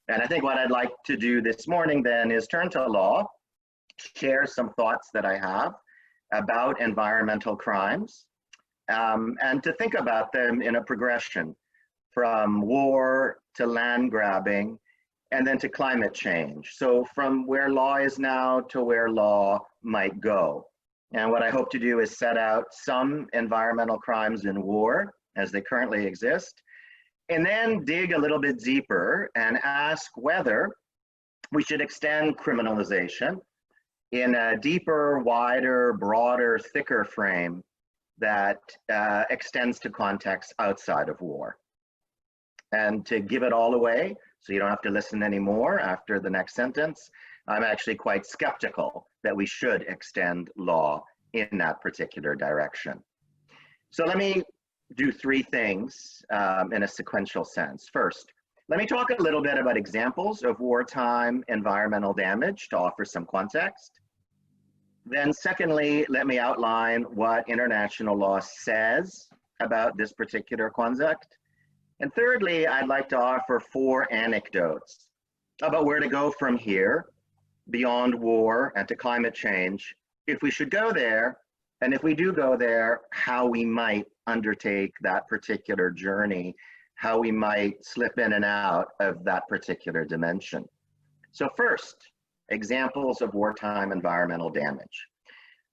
And I think what I'd like to do this morning then is turn to law, share some thoughts that I have about environmental crimes, and to think about them in a progression from war to land grabbing and then to climate change. So from where law is now to where law might go. And what I hope to do is set out some environmental crimes in war as they currently exist, and then dig a little bit deeper and ask whether we should extend criminalization in a deeper, wider, broader, thicker frame that extends to contexts outside of war. And to give it all away, so you don't have to listen anymore after the next sentence, I'm actually quite skeptical that we should extend law in that particular direction. So let me do three things in a sequential sense. First, let me talk a little bit about examples of wartime environmental damage to offer some context. Then secondly, let me outline what international law says about this particular concept. And thirdly, I'd like to offer 4 anecdotes about where to go from here, beyond war and to climate change, if we should go there, and if we do go there, how we might undertake that particular journey, how we might slip in and out of that particular dimension. So first, examples of wartime environmental damage.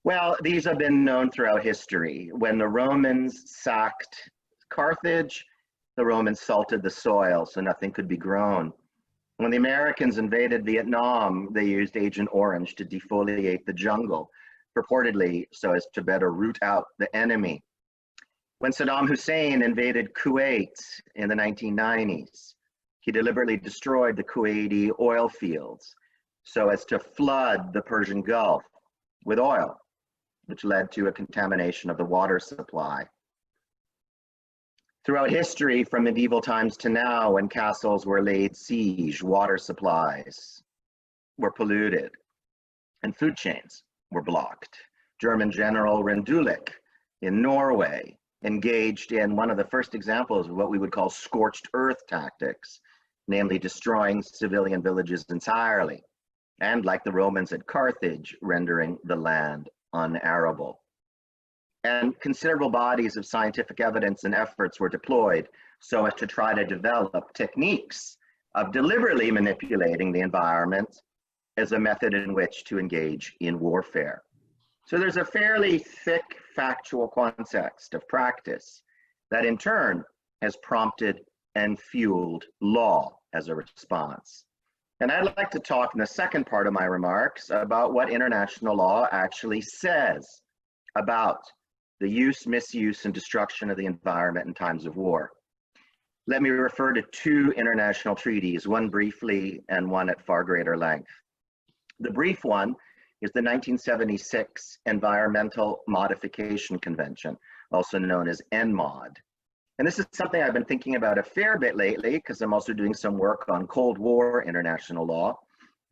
Well, these have been known throughout history. When the Romans sacked Carthage, the Romans salted the soil so nothing could be grown. When the Americans invaded Vietnam, they used Agent Orange to defoliate the jungle, purportedly so as to better root out the enemy. When Saddam Hussein invaded Kuwait in the 1990s, he deliberately destroyed the Kuwaiti oil fields so as to flood the Persian Gulf with oil, which led to a contamination of the water supply. Throughout history, from medieval times to now, when castles were laid siege, water supplies were polluted and food chains were blocked. German General Rendulic in Norway engaged in one of the first examples of what we would call scorched earth tactics, namely destroying civilian villages entirely, and like the Romans at Carthage, rendering the land unarable. And considerable bodies of scientific evidence and efforts were deployed so as to try to develop techniques of deliberately manipulating the environment as a method in which to engage in warfare. So there's a fairly thick factual context of practice that in turn has prompted and fueled law as a response. And I'd like to talk in the second part of my remarks about what international law actually says about the use, misuse, and destruction of the environment in times of war. Let me refer to 2 international treaties, one briefly and one at far greater length. The brief one is the 1976 Environmental Modification Convention, also known as ENMOD. And this is something I've been thinking about a fair bit lately because I'm also doing some work on Cold War international law.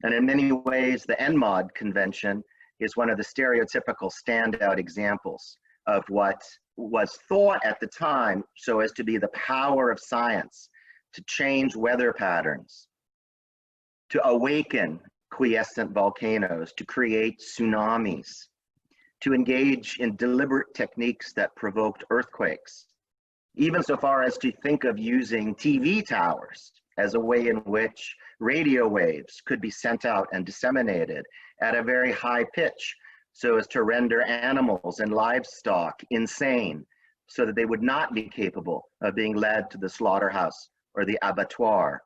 And in many ways, the ENMOD Convention is one of the stereotypical standout examples of what was thought at the time so as to be the power of science to change weather patterns, to awaken quiescent volcanoes, to create tsunamis, to engage in deliberate techniques that provoked earthquakes, even so far as to think of using TV towers as a way in which radio waves could be sent out and disseminated at a very high pitch so as to render animals and livestock insane so that they would not be capable of being led to the slaughterhouse or the abattoir.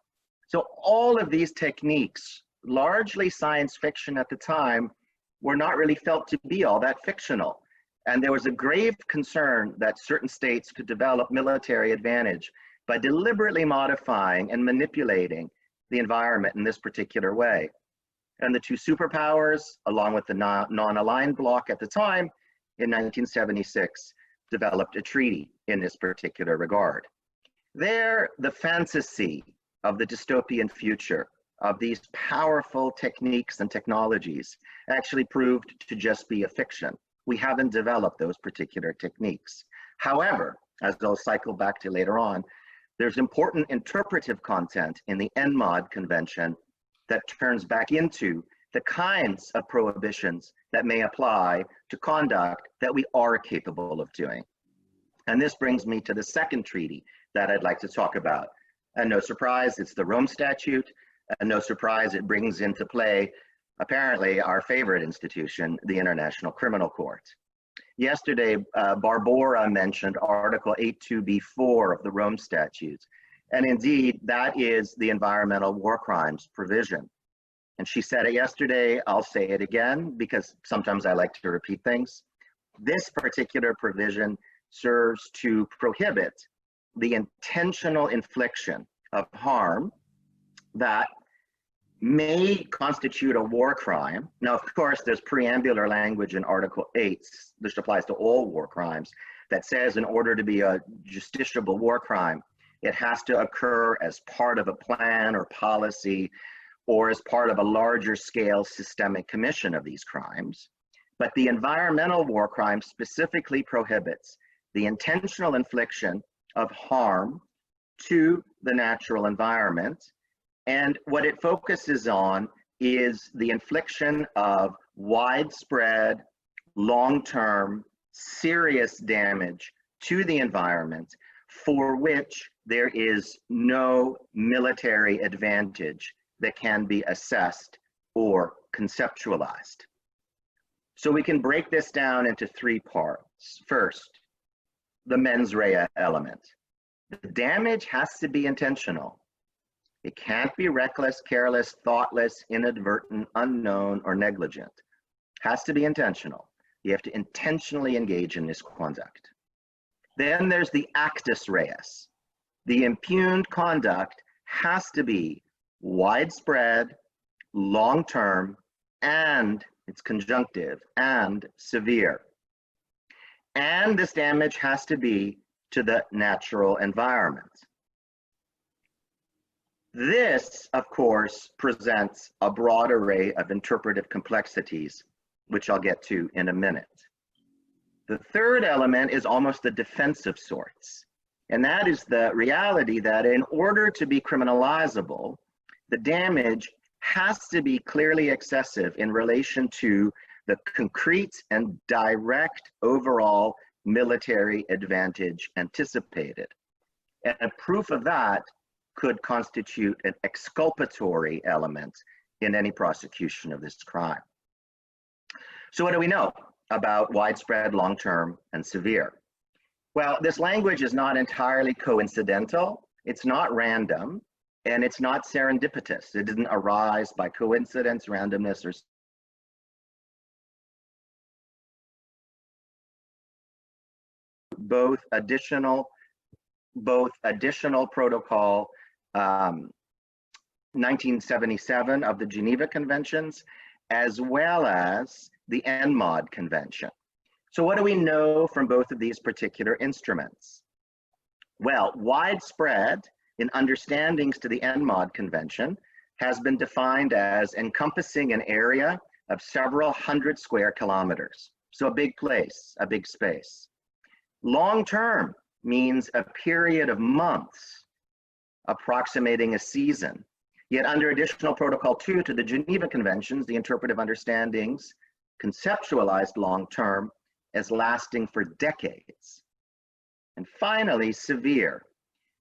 So all of these techniques, largely science fiction at the time, were not really felt to be all that fictional. And there was a grave concern that certain states could develop military advantage by deliberately modifying and manipulating the environment in this particular way. And the 2 superpowers, along with the non-aligned bloc at the time, in 1976, developed a treaty in this particular regard. There, the fantasy of the dystopian future of these powerful techniques and technologies actually proved to just be a fiction. We haven't developed those particular techniques. However, as I'll cycle back to later on, There's important interpretive content in the NMOD Convention that turns back into the kinds of prohibitions that may apply to conduct that we are capable of doing. And this brings me to the second treaty that I'd like to talk about. And no surprise, it's the Rome Statute. And no surprise, it brings into play, apparently, our favorite institution, the International Criminal Court. Yesterday, Barbara mentioned Article 82b4 of the Rome Statute. And indeed, that is the environmental war crimes provision. And she said it yesterday, I'll say it again, because sometimes I like to repeat things. This particular provision serves to prohibit the intentional infliction of harm that may constitute a war crime. Now, of course, there's preambular language in Article 8, which applies to all war crimes, that says in order to be a justiciable war crime, it has to occur as part of a plan or policy or as part of a larger scale systemic commission of these crimes. But the environmental war crime specifically prohibits the intentional infliction of harm to the natural environment. And what it focuses on is the infliction of widespread, long-term, serious damage to the environment for which there is no military advantage that can be assessed or conceptualized. So we can break this down into three parts. First, the mens rea element. The damage has to be intentional. It can't be reckless, careless, thoughtless, inadvertent, unknown, or negligent. It has to be intentional. You have to intentionally engage in this conduct. Then there's the actus reus. The impugned conduct has to be widespread, long-term, and it's conjunctive, and severe. And this damage has to be to the natural environment. This, of course, presents a broad array of interpretive complexities, which I'll get to in a minute. The third element is almost the defensive sorts, and that is the reality that in order to be criminalizable, the damage has to be clearly excessive in relation to the concrete and direct overall military advantage anticipated. And a proof of that could constitute an exculpatory element in any prosecution of this crime. So what do we know about widespread, long-term, and severe? Well, this language is not entirely coincidental, it's not random, and it's not serendipitous. It didn't arise by coincidence, randomness, or both additional protocol 1977 of the Geneva Conventions, as well as the NMOD Convention. So what do we know from both of these particular instruments? Well, widespread in understandings to the NMOD Convention has been defined as encompassing an area of several hundred square kilometers. So a big place, a big space. Long-term means a period of months approximating a season. Yet under Additional Protocol 2 to the Geneva Conventions, the interpretive understandings conceptualized long-term as lasting for decades. And finally, severe.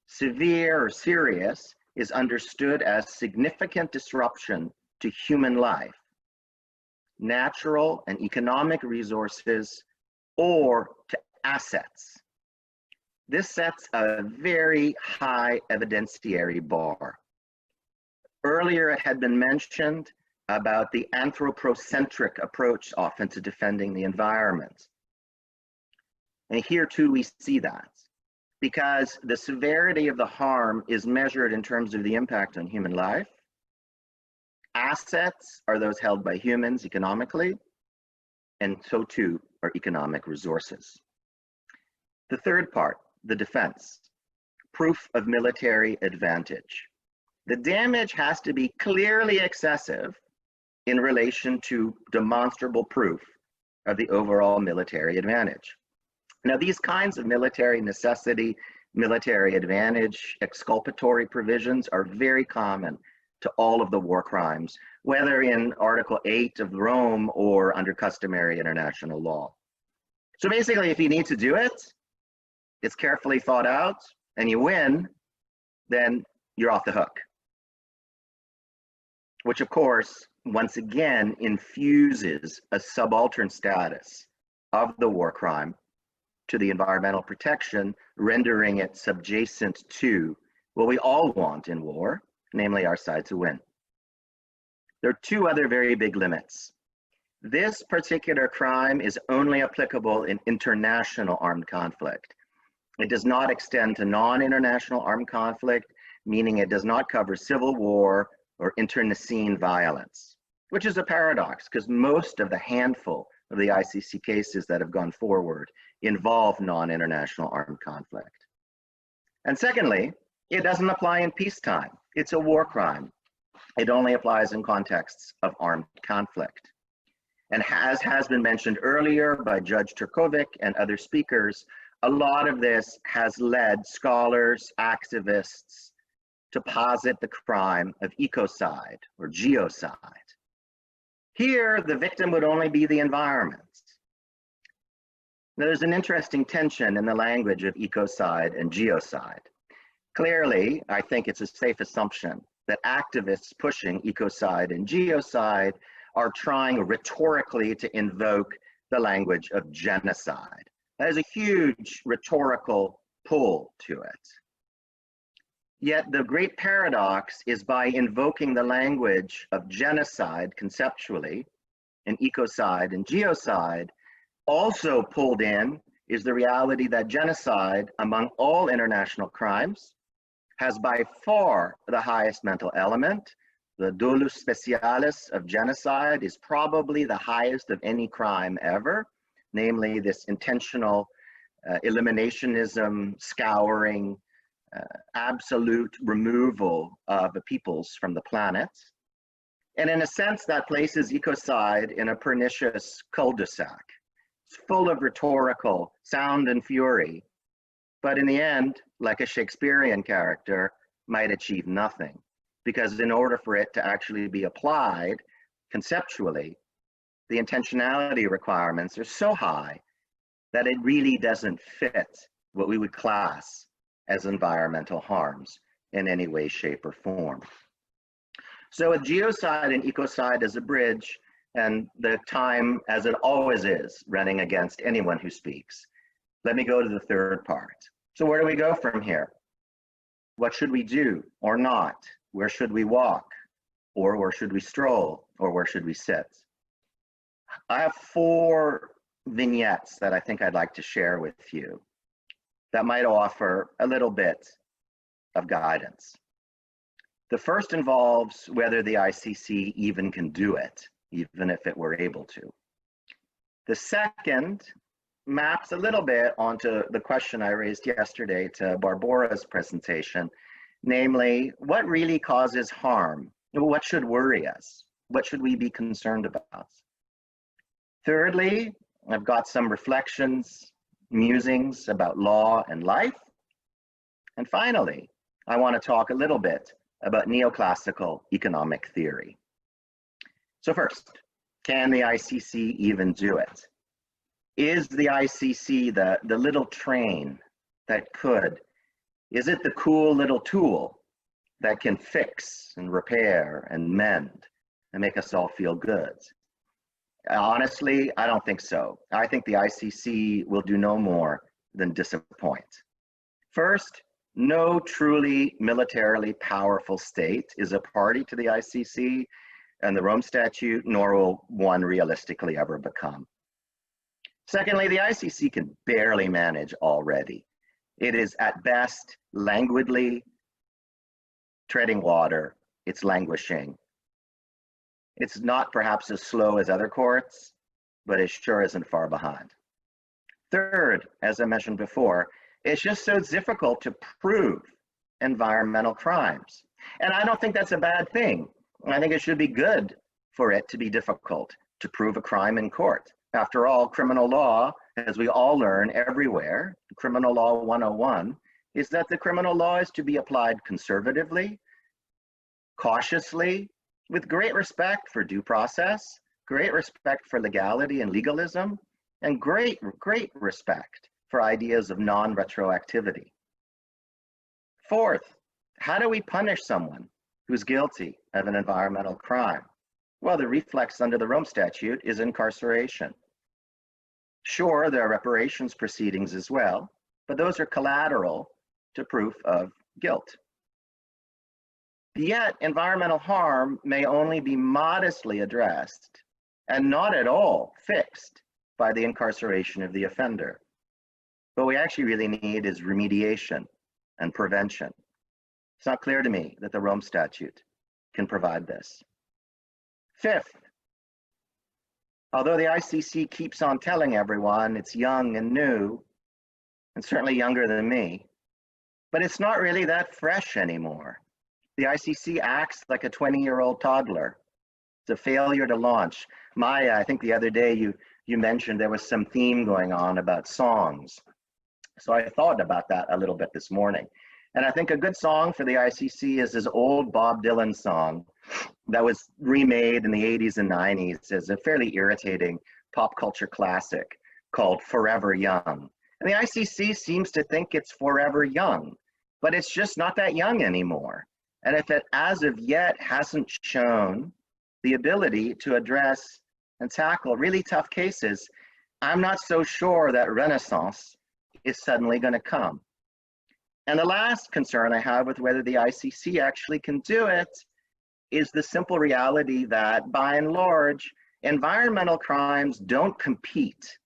Severe or serious is understood as significant disruption to human life, natural and economic resources, or to assets. This sets a very high evidentiary bar. Earlier, it had been mentioned about the anthropocentric approach often to defending the environment. And here too, we see that, because the severity of the harm is measured in terms of the impact on human life. Assets are those held by humans economically, and so too are economic resources. The third part, the defense, proof of military advantage. The damage has to be clearly excessive in relation to demonstrable proof of the overall military advantage. Now, these kinds of military necessity, military advantage, exculpatory provisions are very common to all of the war crimes, whether in Article 8 of Rome or under customary international law. So basically, if you need to do it, it's carefully thought out, and you win, then you're off the hook. Which of course, once again, infuses a subaltern status of the war crime to the environmental protection, rendering it subjacent to what we all want in war, namely our side to win. There are two other very big limits. This particular crime is only applicable in international armed conflict. It does not extend to non-international armed conflict, meaning it does not cover civil war or internecine violence, which is a paradox because most of the handful of the ICC cases that have gone forward involve non-international armed conflict. And secondly, it doesn't apply in peacetime. It's a war crime. It only applies in contexts of armed conflict. And as has been mentioned earlier by Judge Turkovic and other speakers, a lot of this has led scholars, activists to posit the crime of ecocide or geocide. Here, the victim would only be the environment. Now, there's an interesting tension in the language of ecocide and geocide. Clearly, I think it's a safe assumption that activists pushing ecocide and geocide are trying rhetorically to invoke the language of genocide. There's a huge rhetorical pull to it. Yet the great paradox is by invoking the language of genocide conceptually, and ecocide and geocide, also pulled in is the reality that genocide, among all international crimes, has by far the highest mental element. The dolus specialis of genocide is probably the highest of any crime ever, namely this intentional eliminationism, scouring, absolute removal of the peoples from the planet. And in a sense, that places ecocide in a pernicious cul-de-sac. It's full of rhetorical sound and fury, but in the end, like a Shakespearean character, might achieve nothing. Because in order for it to actually be applied conceptually, the intentionality requirements are so high that it really doesn't fit what we would class as environmental harms in any way, shape, or form. So with geocide and ecocide as a bridge, and the time, as it always is, running against anyone who speaks, let me go to the third part. So where do we go from here? What should we do or not? Where should we walk? Or where should we stroll? Or where should we sit? I have 4 vignettes that I think I'd like to share with you that might offer a little bit of guidance. The first involves whether the ICC even can do it, even if it were able to. The second maps a little bit onto the question I raised yesterday to Barbora's presentation, namely, what really causes harm? What should worry us? What should we be concerned about? Thirdly, I've got some reflections, musings about law and life. And finally, I want to talk a little bit about neoclassical economic theory. So first, can the ICC even do it? Is the ICC the little train that could? Is it the cool little tool that can fix and repair and mend and make us all feel good? Honestly, I don't think so. I think the ICC will do no more than disappoint. First, no truly militarily powerful state is a party to the ICC and the Rome Statute, nor will one realistically ever become. Secondly, the ICC can barely manage already. It is at best languidly treading water. It's languishing. It's not perhaps as slow as other courts, but it sure isn't far behind. Third, as I mentioned before, it's just so difficult to prove environmental crimes. And I don't think that's a bad thing. I think it should be good for it to be difficult to prove a crime in court. After all, criminal law, as we all learn everywhere, criminal law 101, is that the criminal law is to be applied conservatively, cautiously, with great respect for due process, great respect for legality and legalism, and great respect for ideas of non-retroactivity. Fourth, how do we punish someone who's guilty of an environmental crime? Well, the reflex under the Rome Statute is incarceration. Sure, there are reparations proceedings as well, but those are collateral to proof of guilt. Yet, environmental harm may only be modestly addressed and not at all fixed by the incarceration of the offender. What we actually really need is remediation and prevention. It's not clear to me that the Rome Statute can provide this. Fifth, although the ICC keeps on telling everyone it's young and new, and certainly younger than me, but it's not really that fresh anymore. The ICC acts like a 20-year-old toddler. It's a failure to launch. Maya, I think the other day you mentioned there was some theme going on about songs. So I thought about that a little bit this morning. And I think a good song for the ICC is this old Bob Dylan song that was remade in the 80s and 90s as a fairly irritating pop culture classic called Forever Young. And the ICC seems to think it's forever young, but it's just not that young anymore. And if it, as of yet, hasn't shown the ability to address and tackle really tough cases, I'm not so sure that Renaissance is suddenly going to come. And the last concern I have with whether the ICC actually can do it is the simple reality that, by and large, environmental crimes don't compete.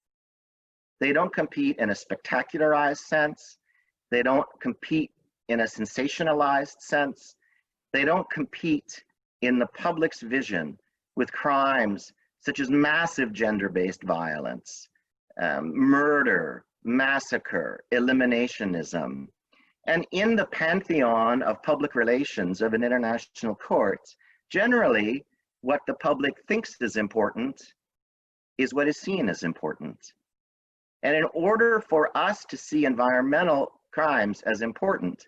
They don't compete in a spectacularized sense. They don't compete in a sensationalized sense. They don't compete in the public's vision with crimes such as massive gender-based violence, murder, massacre, eliminationism. And in the pantheon of public relations of an international court, generally what the public thinks is important is what is seen as important. And in order for us to see environmental crimes as important,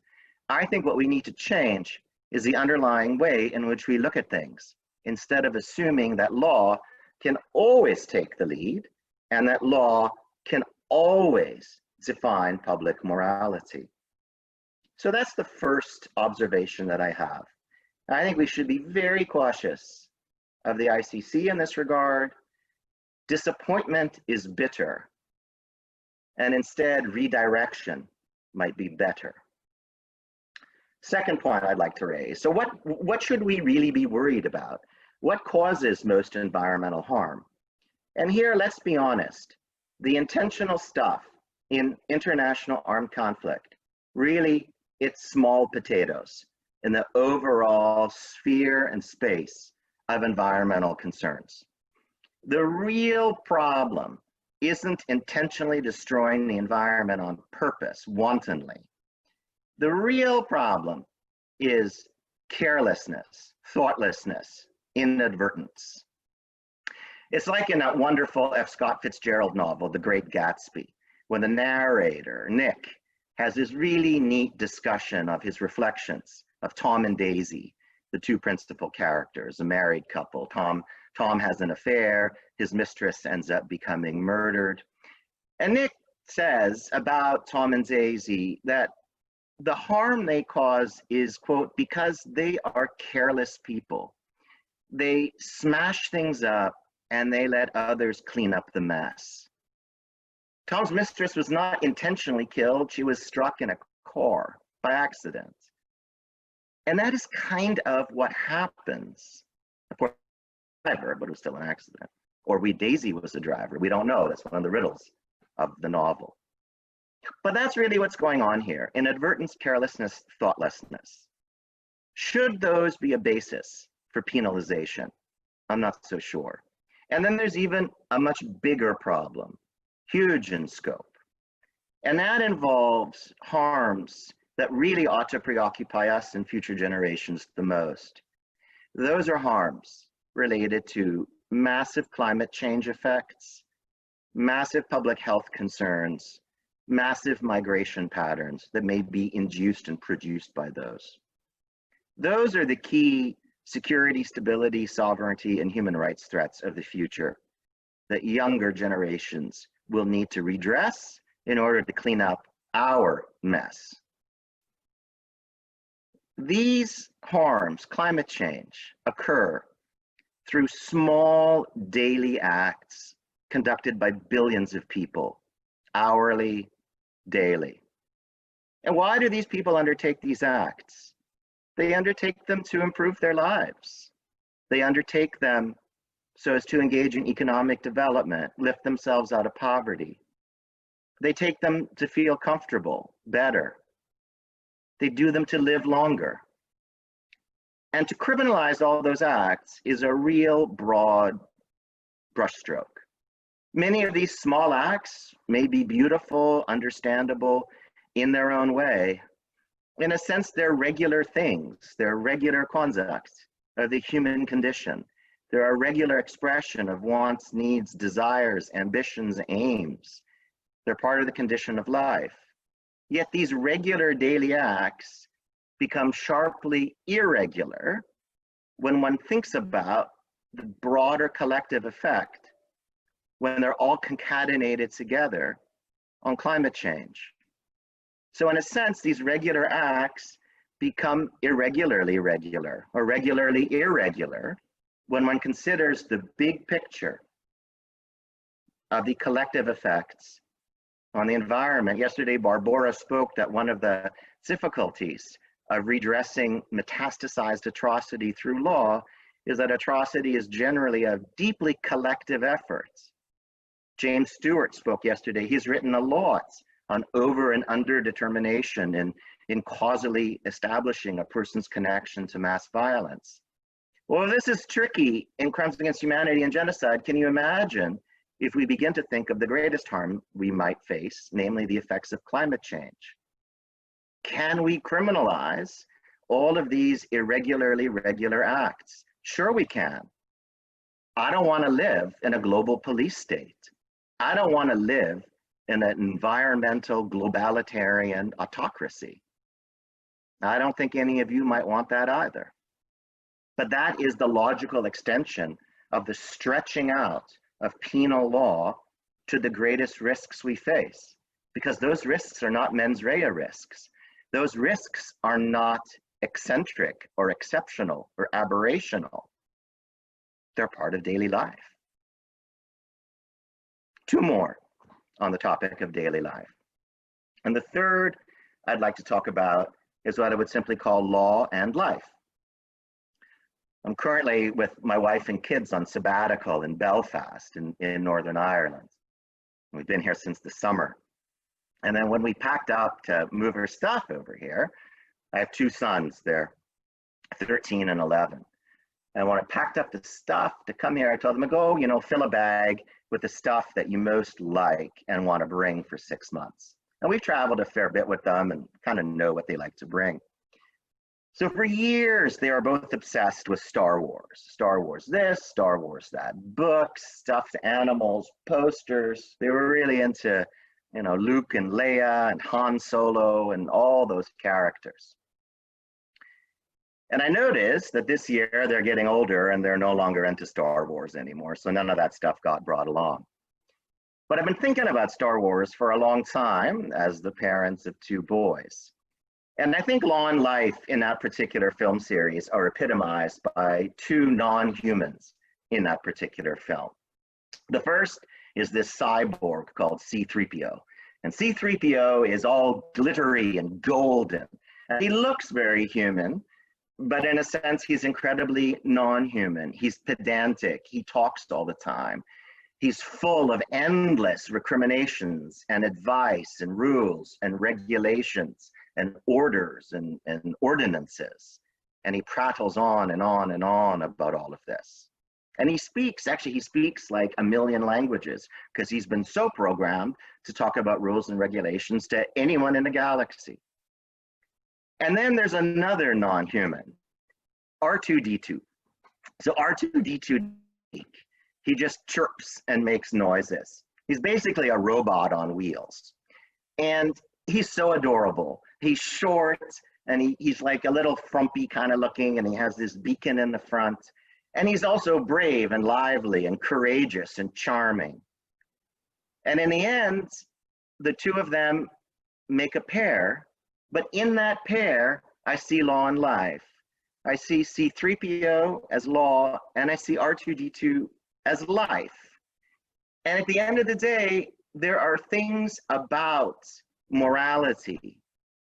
I think what we need to change is the underlying way in which we look at things, instead of assuming that law can always take the lead and that law can always define public morality. So that's the first observation that I have. I think we should be very cautious of the ICC in this regard. Disappointment is bitter, and instead redirection might be better. Second point I'd like to raise. So what should we really be worried about? What causes most environmental harm? And here, let's be honest, the intentional stuff in international armed conflict, really, it's small potatoes in the overall sphere and space of environmental concerns. The real problem isn't intentionally destroying the environment on purpose, wantonly. The real problem is carelessness, thoughtlessness, inadvertence. It's like in that wonderful F. Scott Fitzgerald novel, The Great Gatsby, when the narrator, Nick, has this really neat discussion of his reflections of Tom and Daisy, the two principal characters, a married couple. Tom has an affair, his mistress ends up becoming murdered. And Nick says about Tom and Daisy that the harm they cause is, quote, because they are careless people. They smash things up and they let others clean up the mess. Tom's mistress was not intentionally killed. She was struck in a car by accident. And that is kind of what happens. Of course, driver, but it was still an accident. Or Daisy was the driver. We don't know. That's one of the riddles of the novel. But that's really what's going on here. Inadvertence, carelessness, thoughtlessness. Should those be a basis for penalization? I'm not so sure. And then there's even a much bigger problem, huge in scope. And that involves harms that really ought to preoccupy us and future generations the most. Those are harms related to massive climate change effects, massive public health concerns, massive migration patterns that may be induced and produced by those. Those are the key security, stability, sovereignty, and human rights threats of the future that younger generations will need to redress in order to clean up our mess. These harms, climate change, occur through small daily acts conducted by billions of people, hourly, daily. And why do these people undertake these acts? They undertake them to improve their lives. They undertake them so as to engage in economic development, lift themselves out of poverty. They take them to feel comfortable, better. They do them to live longer. And to criminalize all those acts is a real broad brushstroke. Many of these small acts may be beautiful, understandable in their own way. In a sense, they're regular things. They're regular conduct of the human condition. They're a regular expression of wants, needs, desires, ambitions, aims. They're part of the condition of life. Yet these regular daily acts become sharply irregular when one thinks about the broader collective effect when they're all concatenated together on climate change. So in a sense, these regular acts become irregularly regular or regularly irregular when one considers the big picture of the collective effects on the environment. Yesterday, Barbara spoke that one of the difficulties of redressing metastasized atrocity through law is that atrocity is generally a deeply collective effort. James Stewart spoke yesterday. He's written a lot on over and under determination and in causally establishing a person's connection to mass violence. Well, this is tricky in crimes against humanity and genocide. Can you imagine if we begin to think of the greatest harm we might face, namely the effects of climate change? Can we criminalize all of these irregularly regular acts? Sure we can. I don't want to live in a global police state. I don't want to live in an environmental globalitarian autocracy. I don't think any of you might want that either. But that is the logical extension of the stretching out of penal law to the greatest risks we face, because those risks are not mens rea risks. Those risks are not eccentric or exceptional or aberrational. They're part of daily life. Two more on the topic of daily life. And the third I'd like to talk about is what I would simply call law and life. I'm currently with my wife and kids on sabbatical in Belfast in Northern Ireland. We've been here since the summer. And then when we packed up to move our stuff over here, I have two sons, they're 13 and 11. And when I packed up the stuff to come here, I told them, go, fill a bag with the stuff that you most like and want to bring for 6 months. And we've traveled a fair bit with them and kind of know what they like to bring. So for years, they are both obsessed with Star Wars. Star Wars this, Star Wars that. Books, stuffed animals, posters. They were really into, Luke and Leia and Han Solo and all those characters. And I noticed that this year they're getting older and they're no longer into Star Wars anymore. So none of that stuff got brought along. But I've been thinking about Star Wars for a long time as the parents of two boys. And I think law and life in that particular film series are epitomized by two non-humans in that particular film. The first is this cyborg called C-3PO. And C-3PO is all glittery and golden. And he looks very human, but in a sense, he's incredibly non-human. He's pedantic. He talks all the time. He's full of endless recriminations and advice and rules and regulations and orders and ordinances. And he prattles on and on and on about all of this. And he speaks like a million languages because he's been so programmed to talk about rules and regulations to anyone in the galaxy. And then there's another non-human, R2-D2. So R2-D2, he just chirps and makes noises. He's basically a robot on wheels. And he's so adorable. He's short and he's like a little frumpy kind of looking, and he has this beacon in the front. And he's also brave and lively and courageous and charming. And in the end, the two of them make a pair, but in that pair, I see law and life. I see C-3PO as law, and I see R2-D2 as life. And at the end of the day, there are things about morality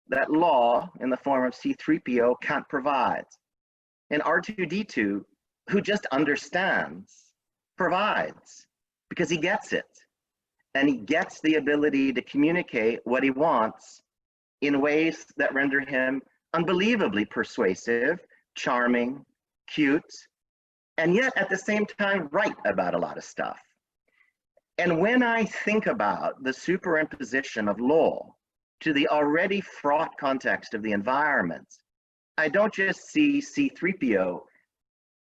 that law, in the form of C-3PO, can't provide. And R2-D2, who just understands, provides, because he gets it. And he gets the ability to communicate what he wants in ways that render him unbelievably persuasive, charming, cute, and yet at the same time right about a lot of stuff. And when I think about the superimposition of law to the already fraught context of the environment, I don't just see C-3PO,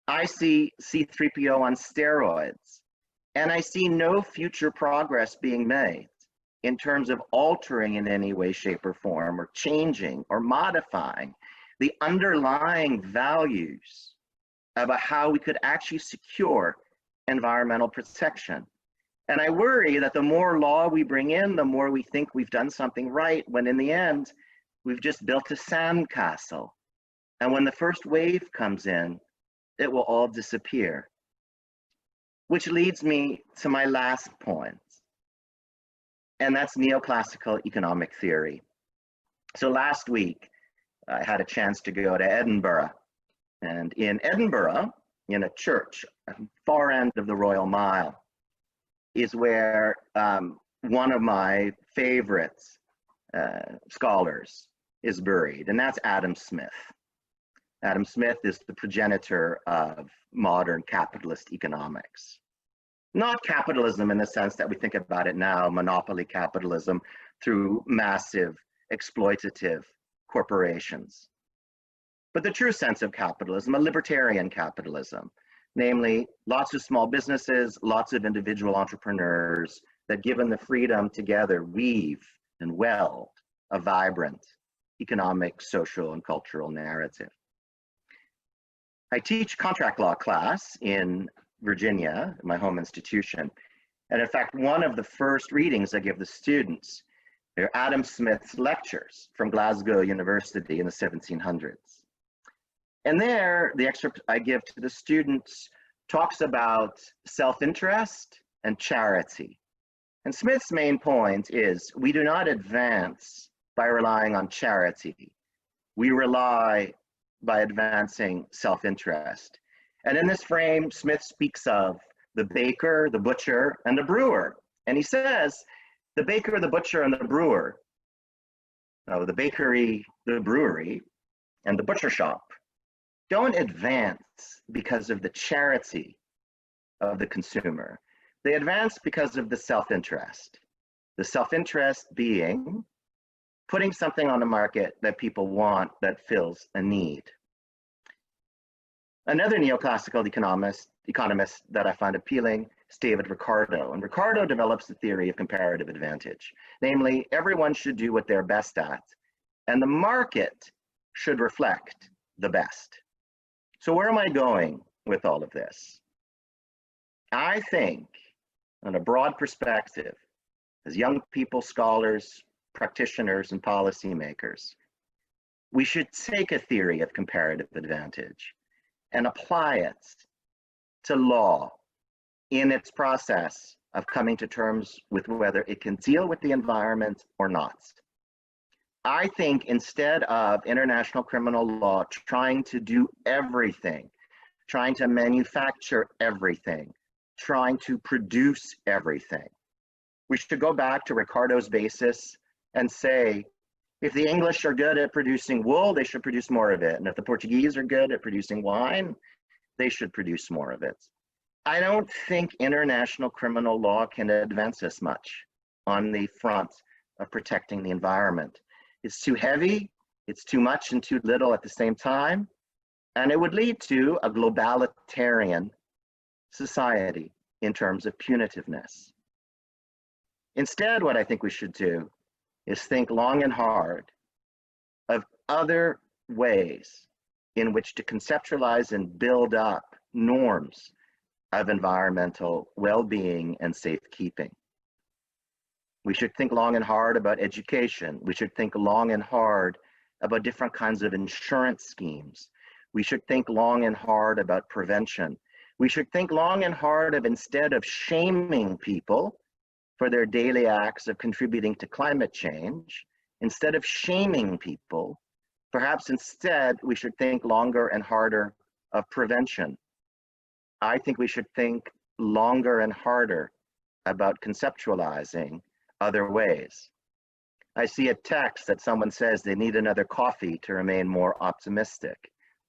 I see C-3PO on steroids, and I see no future progress being made in terms of altering in any way, shape, or form, or changing or modifying the underlying values about how we could actually secure environmental protection. And I worry that the more law we bring in, the more we think we've done something right, when in the end, we've just built a sandcastle. And when the first wave comes in, it will all disappear. Which leads me to my last point, and that's neoclassical economic theory. So last week, I had a chance to go to Edinburgh. And in Edinburgh, in a church, at the far end of the Royal Mile, is where one of my favorite scholars is buried, and that's Adam Smith. Adam Smith is the progenitor of modern capitalist economics. Not capitalism in the sense that we think about it now, monopoly capitalism through massive exploitative corporations, but the true sense of capitalism, a libertarian capitalism, namely lots of small businesses, lots of individual entrepreneurs that, given the freedom, together weave and weld a vibrant economic, social, and cultural narrative. I teach contract law class in Virginia, my home institution. And in fact, one of the first readings I give the students are Adam Smith's lectures from Glasgow University in the 1700s. And there, the excerpt I give to the students talks about self-interest and charity. And Smith's main point is we do not advance by relying on charity. We rely by advancing self-interest. And in this frame, Smith speaks of the baker, the butcher, and the brewer. And he says, the baker, the butcher, and the brewer, the bakery, the brewery, and the butcher shop don't advance because of the charity of the consumer. They advance because of the self-interest. The self-interest being putting something on the market that people want, that fills a need. Another neoclassical economist that I find appealing is David Ricardo. And Ricardo develops the theory of comparative advantage. Namely, everyone should do what they're best at, and the market should reflect the best. So where am I going with all of this? I think, on a broad perspective, as young people, scholars, practitioners, and policymakers, we should take a theory of comparative advantage and apply it to law in its process of coming to terms with whether it can deal with the environment or not. I think instead of international criminal law trying to do everything, trying to manufacture everything, trying to produce everything, we should go back to Ricardo's basis and say, if the English are good at producing wool, they should produce more of it. And if the Portuguese are good at producing wine, they should produce more of it. I don't think international criminal law can advance us much on the front of protecting the environment. It's too heavy, it's too much and too little at the same time, and it would lead to a globalitarian society in terms of punitiveness. Instead, what I think we should do is think long and hard of other ways in which to conceptualize and build up norms of environmental well-being and safekeeping. We should think long and hard about education. We should think long and hard about different kinds of insurance schemes. We should think long and hard about prevention. We should think long and hard of, instead of shaming people for their daily acts of contributing to climate change, instead of shaming people, perhaps instead we should think longer and harder of prevention. I think we should think longer and harder about conceptualizing other ways. I see a text that someone says they need another coffee to remain more optimistic.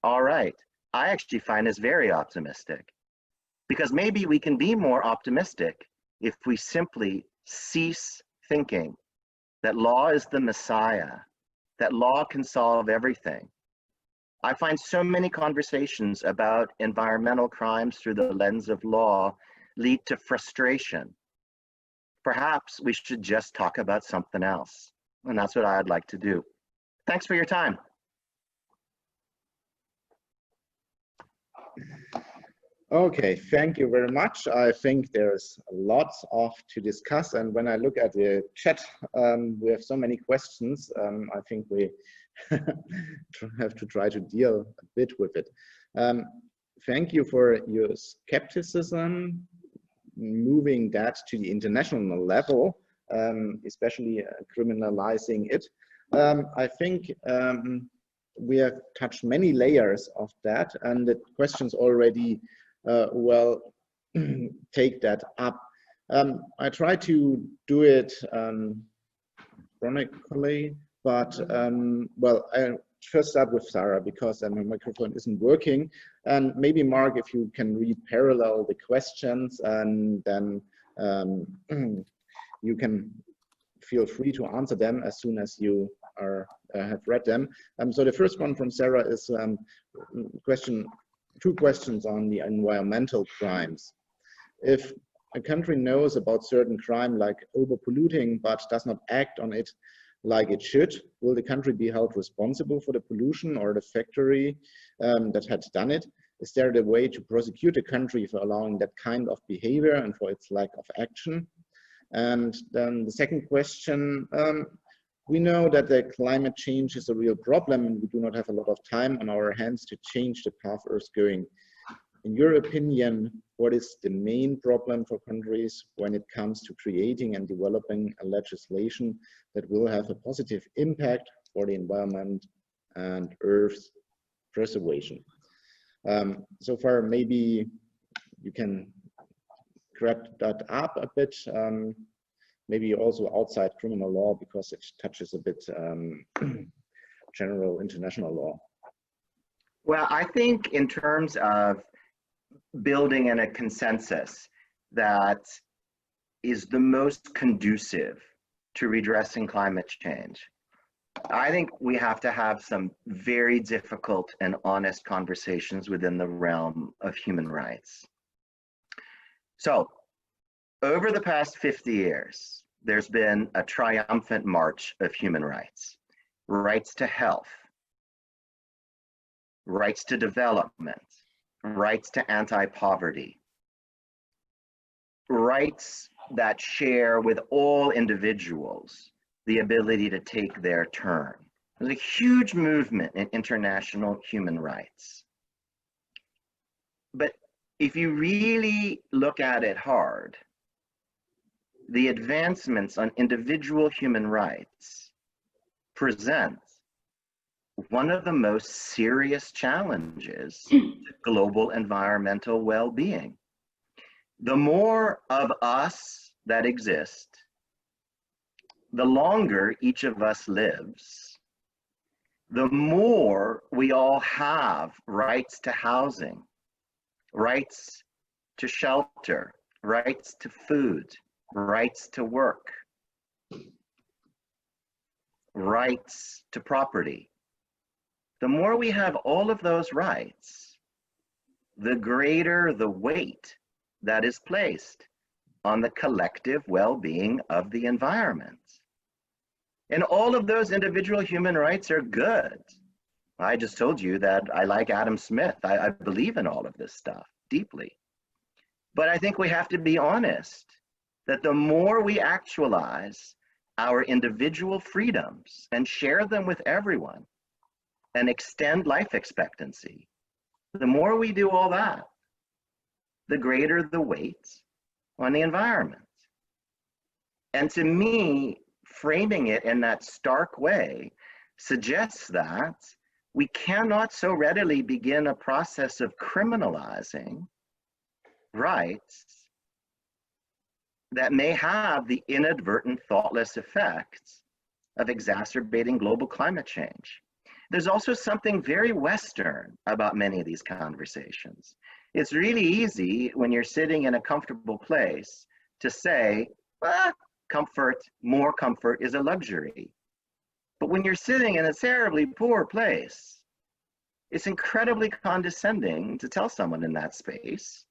All right, I actually find this very optimistic, because maybe we can be more optimistic if we simply cease thinking that law is the Messiah, that law can solve everything. I find so many conversations about environmental crimes through the lens of law lead to frustration. Perhaps we should just talk about something else. And that's what I'd like to do. Thanks for your time. Okay, thank you very much. I think there's lots of to discuss, and when I look at the chat, we have so many questions. I think we have to try to deal a bit with it. Thank you for your skepticism, moving that to the international level, especially criminalizing it. I think we have touched many layers of that, and the questions already well take that up. I try to do it chronically, but well, I first start with Sarah because my microphone isn't working, and maybe Mark, if you can read parallel the questions, and then you can feel free to answer them as soon as you have read them. So the first one from Sarah is two questions on the environmental crimes. If a country knows about certain crime like overpolluting but does not act on it like it should, will the country be held responsible for the pollution, or the factory that had done it? Is there a way to prosecute a country for allowing that kind of behavior and for its lack of action? And then the second question, we know that the climate change is a real problem, and we do not have a lot of time on our hands to change the path Earth's going. In your opinion, what is the main problem for countries when it comes to creating and developing a legislation that will have a positive impact for the environment and Earth's preservation? So far, maybe you can grab that up a bit. Maybe also outside criminal law, because it touches a bit general international law. Well, I think in terms of building in a consensus that is the most conducive to redressing climate change, I think we have to have some very difficult and honest conversations within the realm of human rights. So, over the past 50 years, there's been a triumphant march of human rights. Rights to health, rights to development, rights to anti-poverty, rights that share with all individuals the ability to take their turn. There's a huge movement in international human rights. But if you really look at it hard, the advancements on individual human rights present one of the most serious challenges to global environmental well-being. The more of us that exist, the longer each of us lives, the more we all have rights to housing, rights to shelter, rights to food, rights to work, rights to property. The more we have all of those rights, the greater the weight that is placed on the collective well-being of the environment. And all of those individual human rights are good. I just told you that I like Adam Smith. I believe in all of this stuff deeply. But I think we have to be honest that the more we actualize our individual freedoms and share them with everyone and extend life expectancy, the more we do all that, the greater the weight on the environment. And to me, framing it in that stark way suggests that we cannot so readily begin a process of criminalizing rights that may have the inadvertent, thoughtless effects of exacerbating global climate change. There's also something very Western about many of these conversations. It's really easy when you're sitting in a comfortable place to say, comfort, more comfort is a luxury. But when you're sitting in a terribly poor place, it's incredibly condescending to tell someone in that space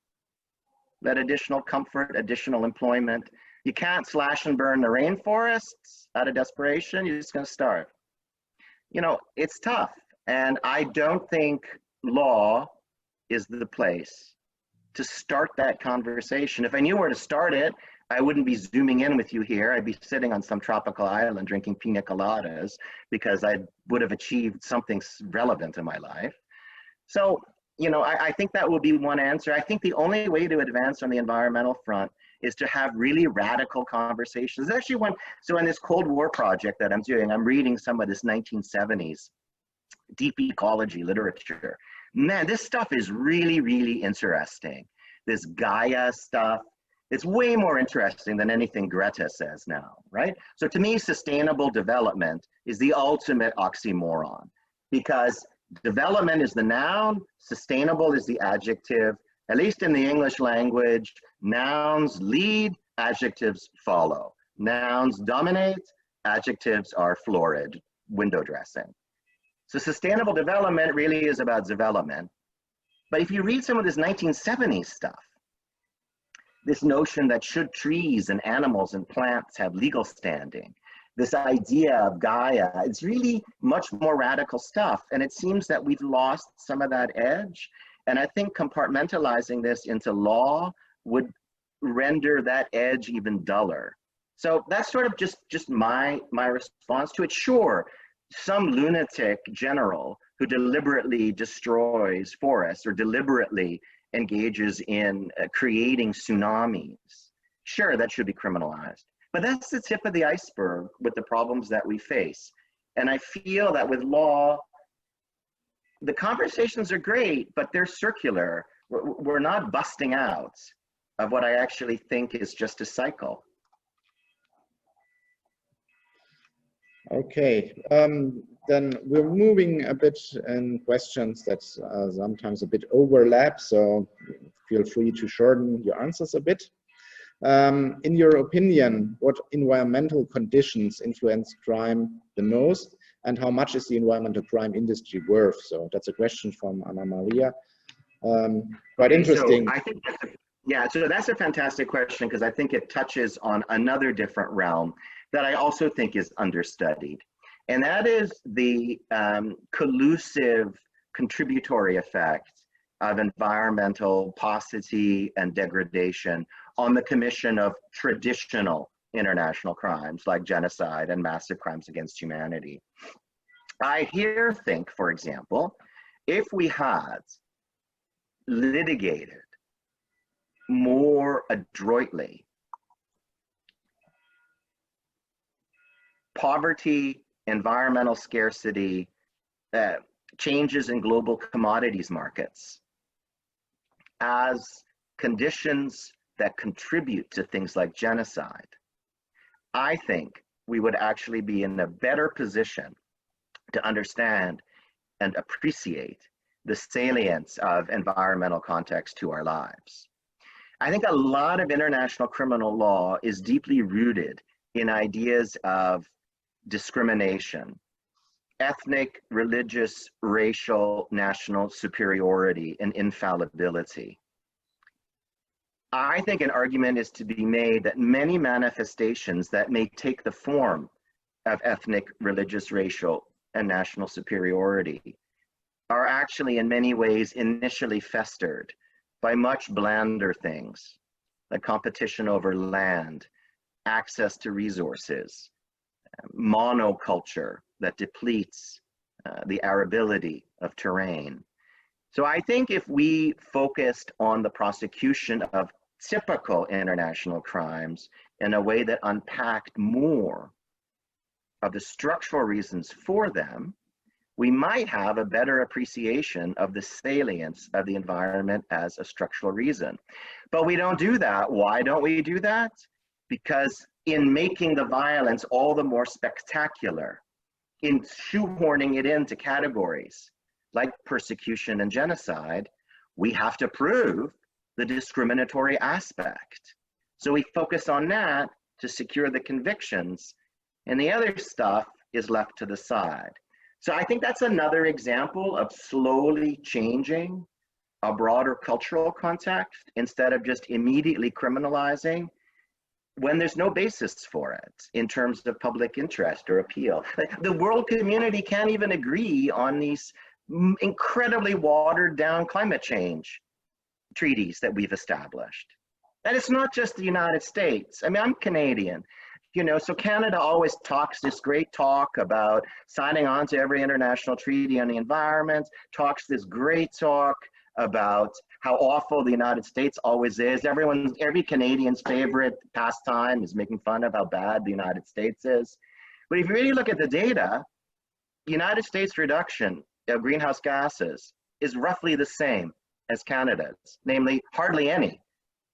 that additional comfort, additional employment, you can't slash and burn the rainforests out of desperation, you're just gonna starve. You know, it's tough. And I don't think law is the place to start that conversation. If I knew where to start it, I wouldn't be zooming in with you here. I'd be sitting on some tropical island drinking pina coladas because I would have achieved something relevant in my life. So, you know, I think that will be one answer. I think the only way to advance on the environmental front is to have really radical conversations. There's actually one, so in this Cold War project that I'm doing, I'm reading some of this 1970s deep ecology literature. Man, this stuff is really, really interesting. This Gaia stuff, it's way more interesting than anything Greta says now, right? So to me, sustainable development is the ultimate oxymoron because development is the noun, sustainable is the adjective. At least in the English language, nouns lead, adjectives follow. Nouns dominate, adjectives are florid, window dressing. So sustainable development really is about development. But if you read some of this 1970s stuff, this notion that should trees and animals and plants have legal standing, this idea of Gaia, it's really much more radical stuff. And it seems that we've lost some of that edge. And I think compartmentalizing this into law would render that edge even duller. So that's sort of just my response to it. Sure, some lunatic general who deliberately destroys forests or deliberately engages in creating tsunamis, sure, that should be criminalized. But that's the tip of the iceberg with the problems that we face. And I feel that with law, the conversations are great, but they're circular. We're not busting out of what I actually think is just a cycle. Okay, then we're moving a bit in questions that sometimes a bit overlap, so feel free to shorten your answers a bit. In your opinion, what environmental conditions influence crime the most, and how much is the environmental crime industry worth? So that's a question from Anna Maria. Quite interesting. So I think that's a fantastic question because I think it touches on another different realm that I also think is understudied. And that is the collusive contributory effect of environmental paucity and degradation on the commission of traditional international crimes like genocide and massive crimes against humanity. I here think, for example, if we had litigated more adroitly poverty, environmental scarcity, changes in global commodities markets as conditions that contribute to things like genocide, I think we would actually be in a better position to understand and appreciate the salience of environmental context to our lives. I think a lot of international criminal law is deeply rooted in ideas of discrimination, ethnic, religious, racial, national superiority, and infallibility. I think an argument is to be made that many manifestations that may take the form of ethnic, religious, racial, and national superiority are actually in many ways initially festered by much blander things like competition over land, access to resources, monoculture that depletes the arability of terrain. So I think if we focused on the prosecution of typical international crimes in a way that unpacked more of the structural reasons for them, we might have a better appreciation of the salience of the environment as a structural reason. But we don't do that. Why don't we do that? Because in making the violence all the more spectacular, in shoehorning it into categories like persecution and genocide, we have to prove the discriminatory aspect. So we focus on that to secure the convictions, and the other stuff is left to the side. So I think that's another example of slowly changing a broader cultural context instead of just immediately criminalizing when there's no basis for it in terms of public interest or appeal. Like, the world community can't even agree on these incredibly watered down climate change treaties that we've established. And it's not just the United States. I mean, I'm Canadian. You know, so Canada always talks this great talk about signing on to every international treaty on the environment, talks this great talk about how awful the United States always is. Every Canadian's favorite pastime is making fun of how bad the United States is. But if you really look at the data, the United States reduction of greenhouse gases is roughly the same as Canada's, namely hardly any.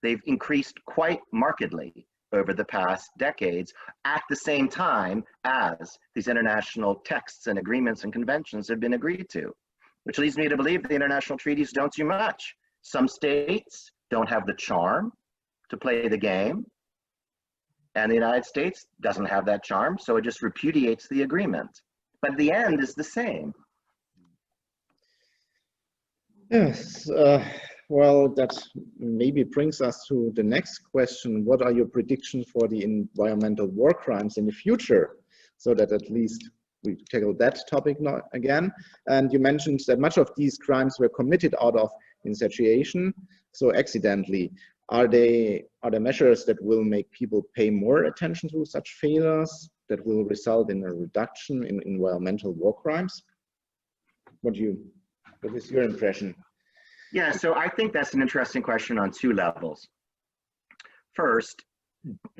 They've increased quite markedly over the past decades at the same time as these international texts and agreements and conventions have been agreed to, which leads me to believe the international treaties don't do much. Some states don't have the charm to play the game, and the United States doesn't have that charm, so it just repudiates the agreement. But the end is the same. Yes, well, that maybe brings us to the next question. What are your predictions for the environmental war crimes in the future? So that at least we tackle that topic now again. And you mentioned that much of these crimes were committed out of insatiation, so accidentally. Are there measures that will make people pay more attention to such failures that will result in a reduction in environmental war crimes? What is your impression? Yeah, so I think that's an interesting question on two levels. First,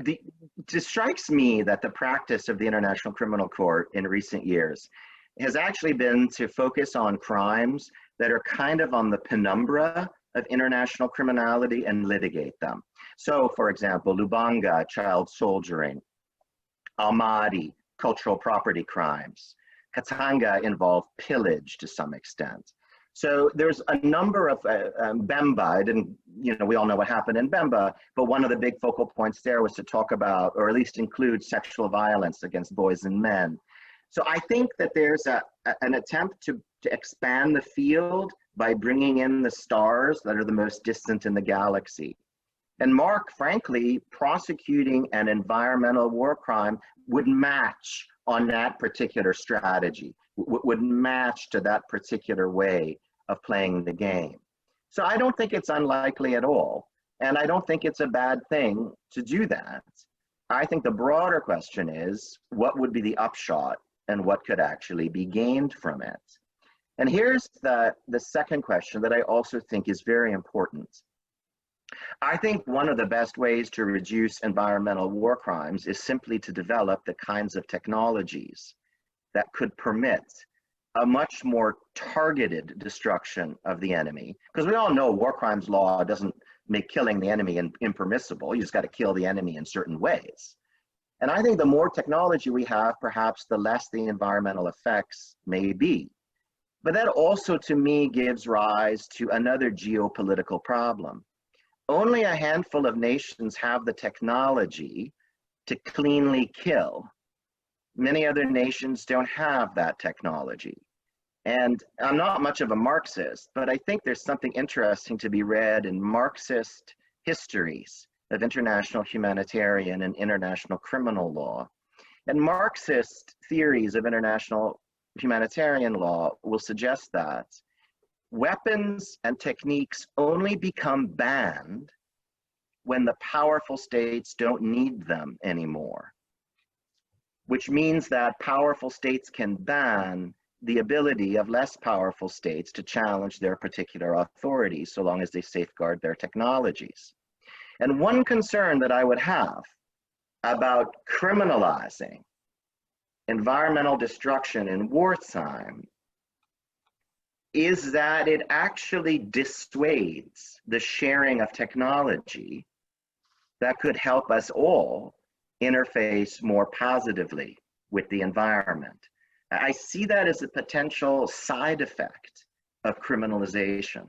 it strikes me that the practice of the International Criminal Court in recent years has actually been to focus on crimes that are kind of on the penumbra of international criminality and litigate them. So, for example, Lubanga, child soldiering, Almaty, cultural property crimes, Katanga involved pillage to some extent. So there's a number of Bemba. We all know what happened in Bemba, but one of the big focal points there was to talk about, or at least include, sexual violence against boys and men. So I think that there's an attempt to expand the field by bringing in the stars that are the most distant in the galaxy. And Mark, frankly, prosecuting an environmental war crime would match on that particular strategy, would match to that particular way of playing the game. So I don't think it's unlikely at all. And I don't think it's a bad thing to do that. I think the broader question is, what would be the upshot and what could actually be gained from it? And here's the second question that I also think is very important. I think one of the best ways to reduce environmental war crimes is simply to develop the kinds of technologies that could permit a much more targeted destruction of the enemy. Because we all know war crimes law doesn't make killing the enemy impermissible. You just got to kill the enemy in certain ways. And I think the more technology we have, perhaps the less the environmental effects may be. But that also, to me, gives rise to another geopolitical problem. Only a handful of nations have the technology to cleanly kill. Many other nations don't have that technology. And I'm not much of a Marxist, but I think there's something interesting to be read in Marxist histories of international humanitarian and international criminal law. And Marxist theories of international humanitarian law will suggest that weapons and techniques only become banned when the powerful states don't need them anymore, which means that powerful states can ban the ability of less powerful states to challenge their particular authorities so long as they safeguard their technologies. And one concern that I would have about criminalizing environmental destruction in wartime is that it actually dissuades the sharing of technology that could help us all interface more positively with the environment. I see that as a potential side effect of criminalization.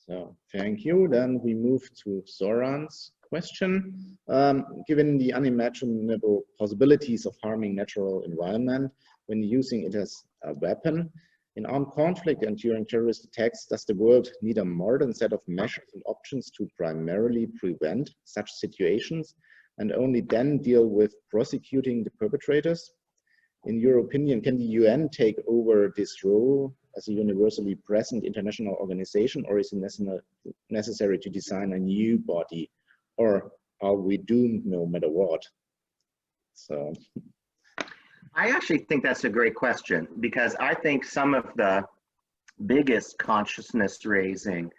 So thank you. Then we move to Zoran's question. Given the unimaginable possibilities of harming natural environment when using it as a weapon, in armed conflict and during terrorist attacks, does the world need a modern set of measures and options to primarily prevent such situations and only then deal with prosecuting the perpetrators? In your opinion, can the UN take over this role as a universally present international organization, or is it necessary to design a new body, or are we doomed no matter what? So I actually think that's a great question, because I think some of the biggest consciousness raising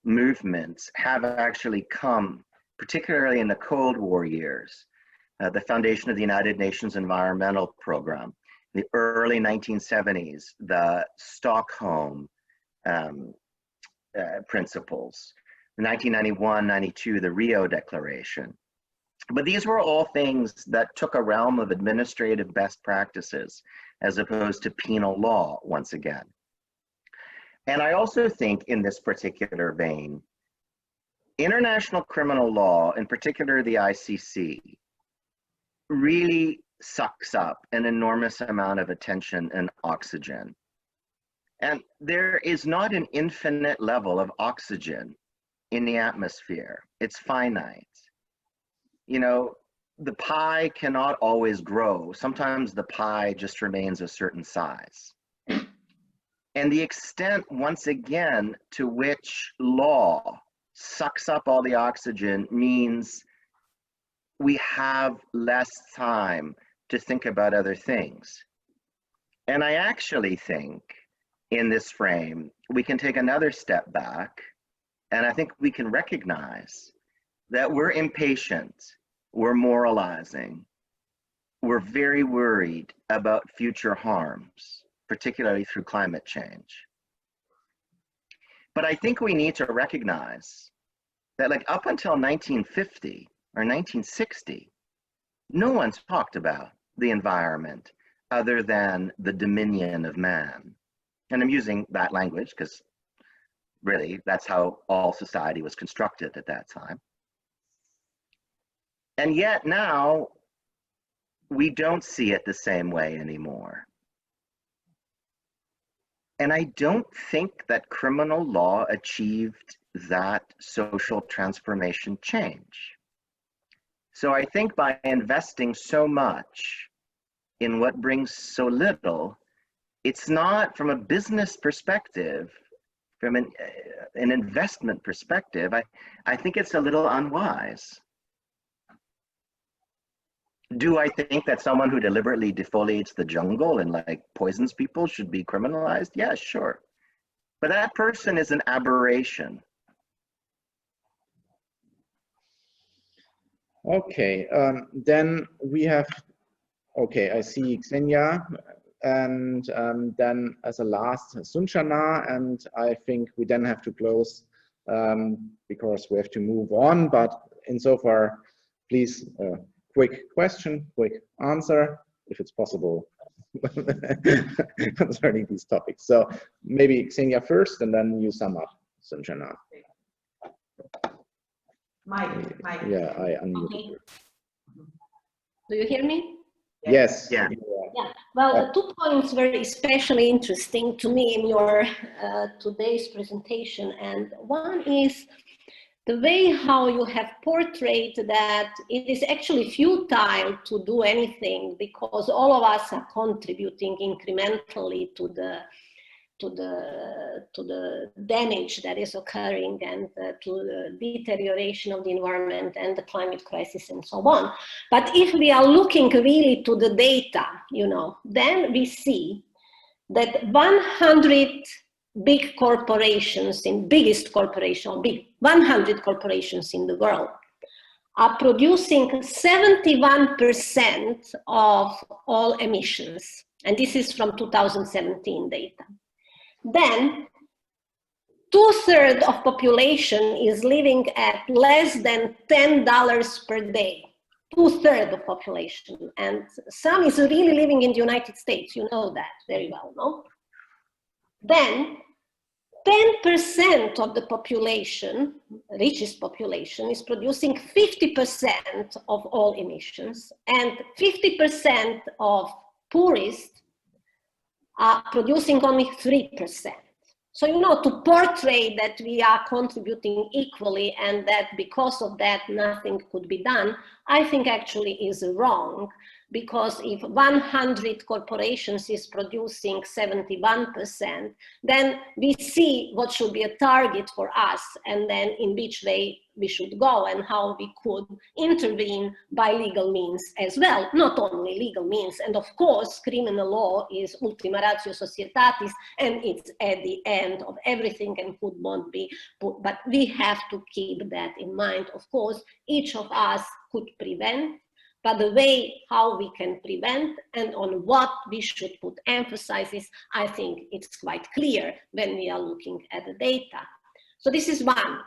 movements have actually come, particularly in the Cold War years. The foundation of the United Nations Environmental Program, the early 1970s, the Stockholm principles, 1991, 92, the Rio Declaration. But these were all things that took a realm of administrative best practices as opposed to penal law once again. And I also think in this particular vein, international criminal law, in particular the ICC, really sucks up an enormous amount of attention and oxygen. And there is not an infinite level of oxygen in the atmosphere. It's finite. You know, the pie cannot always grow. Sometimes the pie just remains a certain size. And the extent, once again, to which law sucks up all the oxygen means we have less time to think about other things. And I actually think in this frame, we can take another step back, and I think we can recognize that we're impatient, we're moralizing, we're very worried about future harms, particularly through climate change. But I think we need to recognize that, like, up until 1950 or 1960, no one's talked about the environment other than the dominion of man. And I'm using that language because really that's how all society was constructed at that time. And yet now we don't see it the same way anymore. And I don't think that criminal law achieved that social transformation change. So I think by investing so much in what brings so little, it's not from a business perspective, from an investment perspective, I think it's a little unwise. Do I think that someone who deliberately defoliates the jungle and like poisons people should be criminalized? Yeah, sure. But that person is an aberration. Okay, then we have, okay, I see Xenia, and then as a last, Sunchana, and I think we then have to close because we have to move on, but insofar, please, quick question, quick answer, if it's possible, concerning these topics. So maybe Xenia first, and then you sum up, Sunchana. Mike. Yeah, I unmuted. Okay. Do you hear me? Yes. Yeah. Yeah. Well, 2 points very especially interesting to me in your today's presentation, and one is the way how you have portrayed that it is actually futile to do anything because all of us are contributing incrementally to the damage that is occurring and to the deterioration of the environment and the climate crisis and so on. But if we are looking really to the data, you know, then we see that 100 big corporations, biggest corporation, big 100 corporations in the world are producing 71% of all emissions. And this is from 2017 data. Then 2/3 of population is living at less than $10 per day. 2/3 of population, and some is really living in the United States. You know that very well, no? Then 10% of the population, richest population, is producing 50% of all emissions, and 50% of poorest are producing only 3%. So, you know, to portray that we are contributing equally and that because of that nothing could be done, I think actually is wrong, because if 100 corporations is producing 71%, then we see what should be a target for us and then in which way we should go and how we could intervene by legal means as well, not only legal means. And of course, criminal law is ultima ratio societatis and it's at the end of everything and could not be put, but we have to keep that in mind. Of course, each of us could prevent, but the way how we can prevent and on what we should put emphasis, I think it's quite clear when we are looking at the data. So this is one.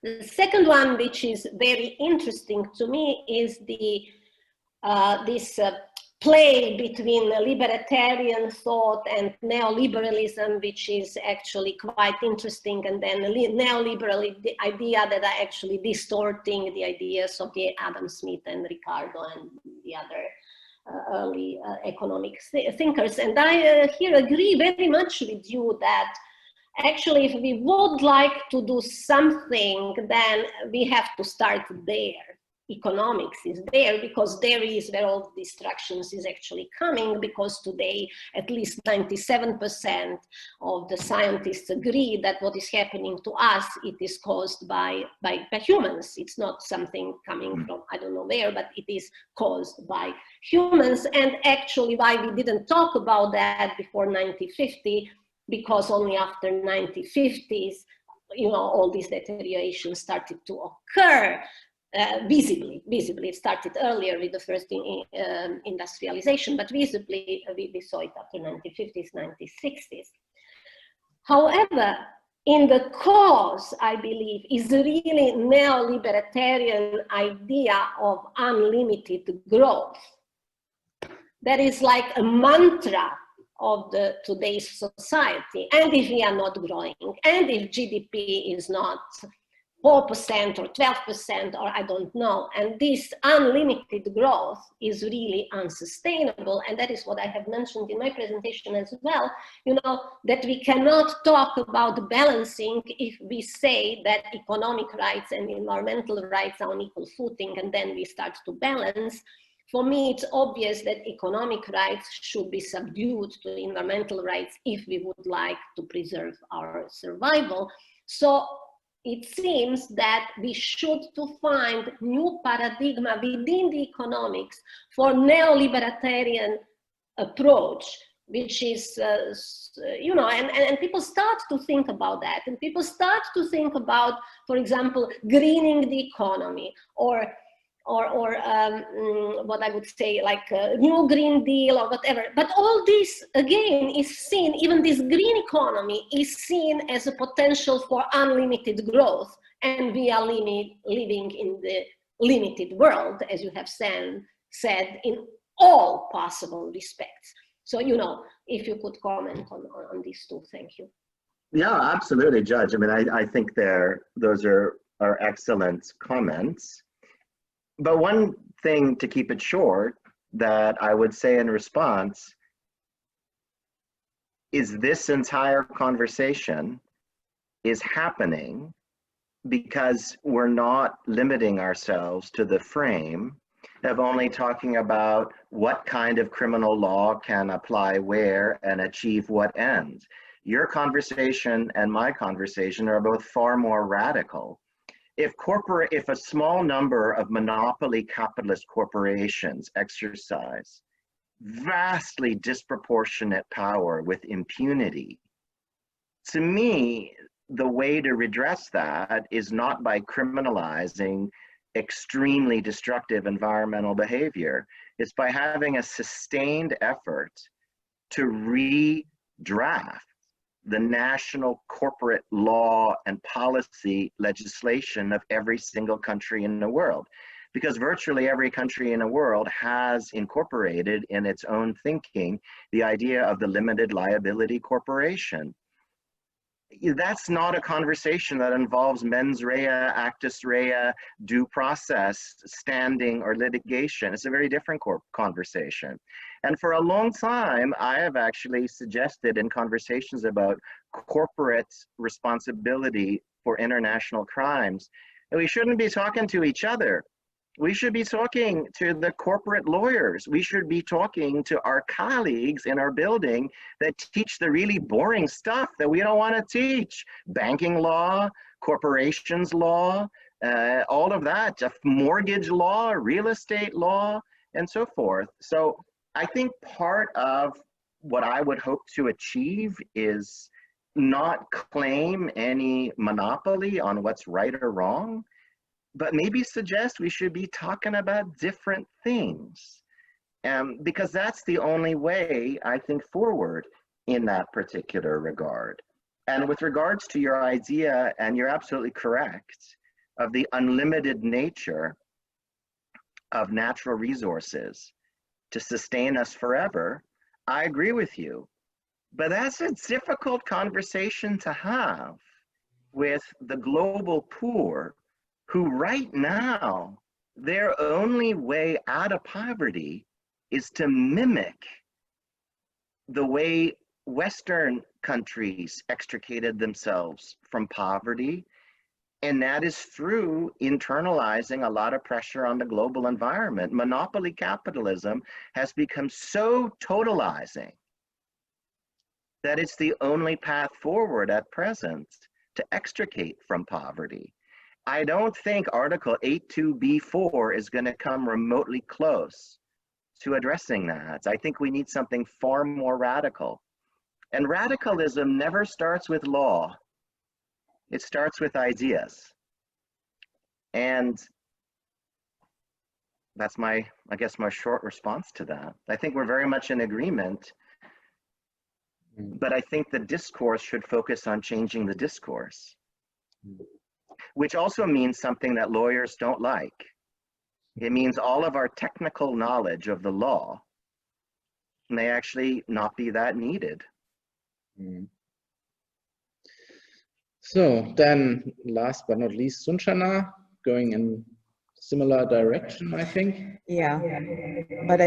The second one, which is very interesting to me, is the play between libertarian thought and neoliberalism, which is actually quite interesting, and then neoliberal, the idea that are actually distorting the ideas of the Adam Smith and Ricardo and the other early economic thinkers. And I here agree very much with you that actually if we would like to do something, then we have to start there. Economics is there because there is where all the destructions is actually coming, because today at least 97% of the scientists agree that what is happening to us, it is caused by humans. It's not something coming from I don't know where, but it is caused by humans. And actually why we didn't talk about that before 1950, because only after 1950s, you know, all this deterioration started to occur. Visibly. It started earlier with the first industrialization, but visibly we saw it after 1950s, 1960s. However, in the cause, I believe, is the really neolibertarian idea of unlimited growth. That is like a mantra of today's society. And if we are not growing, and if GDP is not 4% or 12% or I don't know, and this unlimited growth is really unsustainable, and that is what I have mentioned in my presentation as well, you know, that we cannot talk about balancing if we say that economic rights and environmental rights are on equal footing and then we start to balance. For me, it's obvious that economic rights should be subdued to environmental rights if we would like to preserve our survival. So it seems that we should to find new paradigm within the economics for neolibertarian approach, which is, you know, and people start to think about that, and people start to think about, for example, greening the economy, or what I would say, like a new Green Deal or whatever. But all this, again, is seen, even this green economy is seen as a potential for unlimited growth. And we are living in the limited world, as you have said, in all possible respects. So, you know, if you could comment on these two, thank you. Yeah, absolutely, Judge. I mean, I think those are excellent comments. But one thing to keep it short that I would say in response is this entire conversation is happening because we're not limiting ourselves to the frame of only talking about what kind of criminal law can apply where and achieve what ends. Your conversation and my conversation are both far more radical. If a small number of monopoly capitalist corporations exercise vastly disproportionate power with impunity, to me, the way to redress that is not by criminalizing extremely destructive environmental behavior. It's by having a sustained effort to redraft the national corporate law and policy legislation of every single country in the world. Because virtually every country in the world has incorporated in its own thinking the idea of the limited liability corporation. That's not a conversation that involves mens rea, actus rea, due process, standing, or litigation. It's a very different conversation. And for a long time, I have actually suggested in conversations about corporate responsibility for international crimes that we shouldn't be talking to each other. We should be talking to the corporate lawyers. We should be talking to our colleagues in our building that teach the really boring stuff that we don't want to teach. Banking law, corporations law, all of that, mortgage law, real estate law, and so forth. So I think part of what I would hope to achieve is not claim any monopoly on what's right or wrong, but maybe suggest we should be talking about different things, because that's the only way I think forward in that particular regard. And with regards to your idea, and you're absolutely correct, of the unlimited nature of natural resources to sustain us forever, I agree with you. But that's a difficult conversation to have with the global poor, who right now, their only way out of poverty is to mimic the way Western countries extricated themselves from poverty. And that is through internalizing a lot of pressure on the global environment. Monopoly capitalism has become so totalizing that it's the only path forward at present to extricate from poverty. I don't think Article 82b4 is going to come remotely close to addressing that. I think we need something far more radical. And radicalism never starts with law. It starts with ideas. And that's I guess my short response to that. I think we're very much in agreement, but I think the discourse should focus on changing the discourse, which also means something that lawyers don't like. It means all of our technical knowledge of the law may actually not be that needed. So then, last but not least, Sunshana, going in similar direction, I think. Yeah, but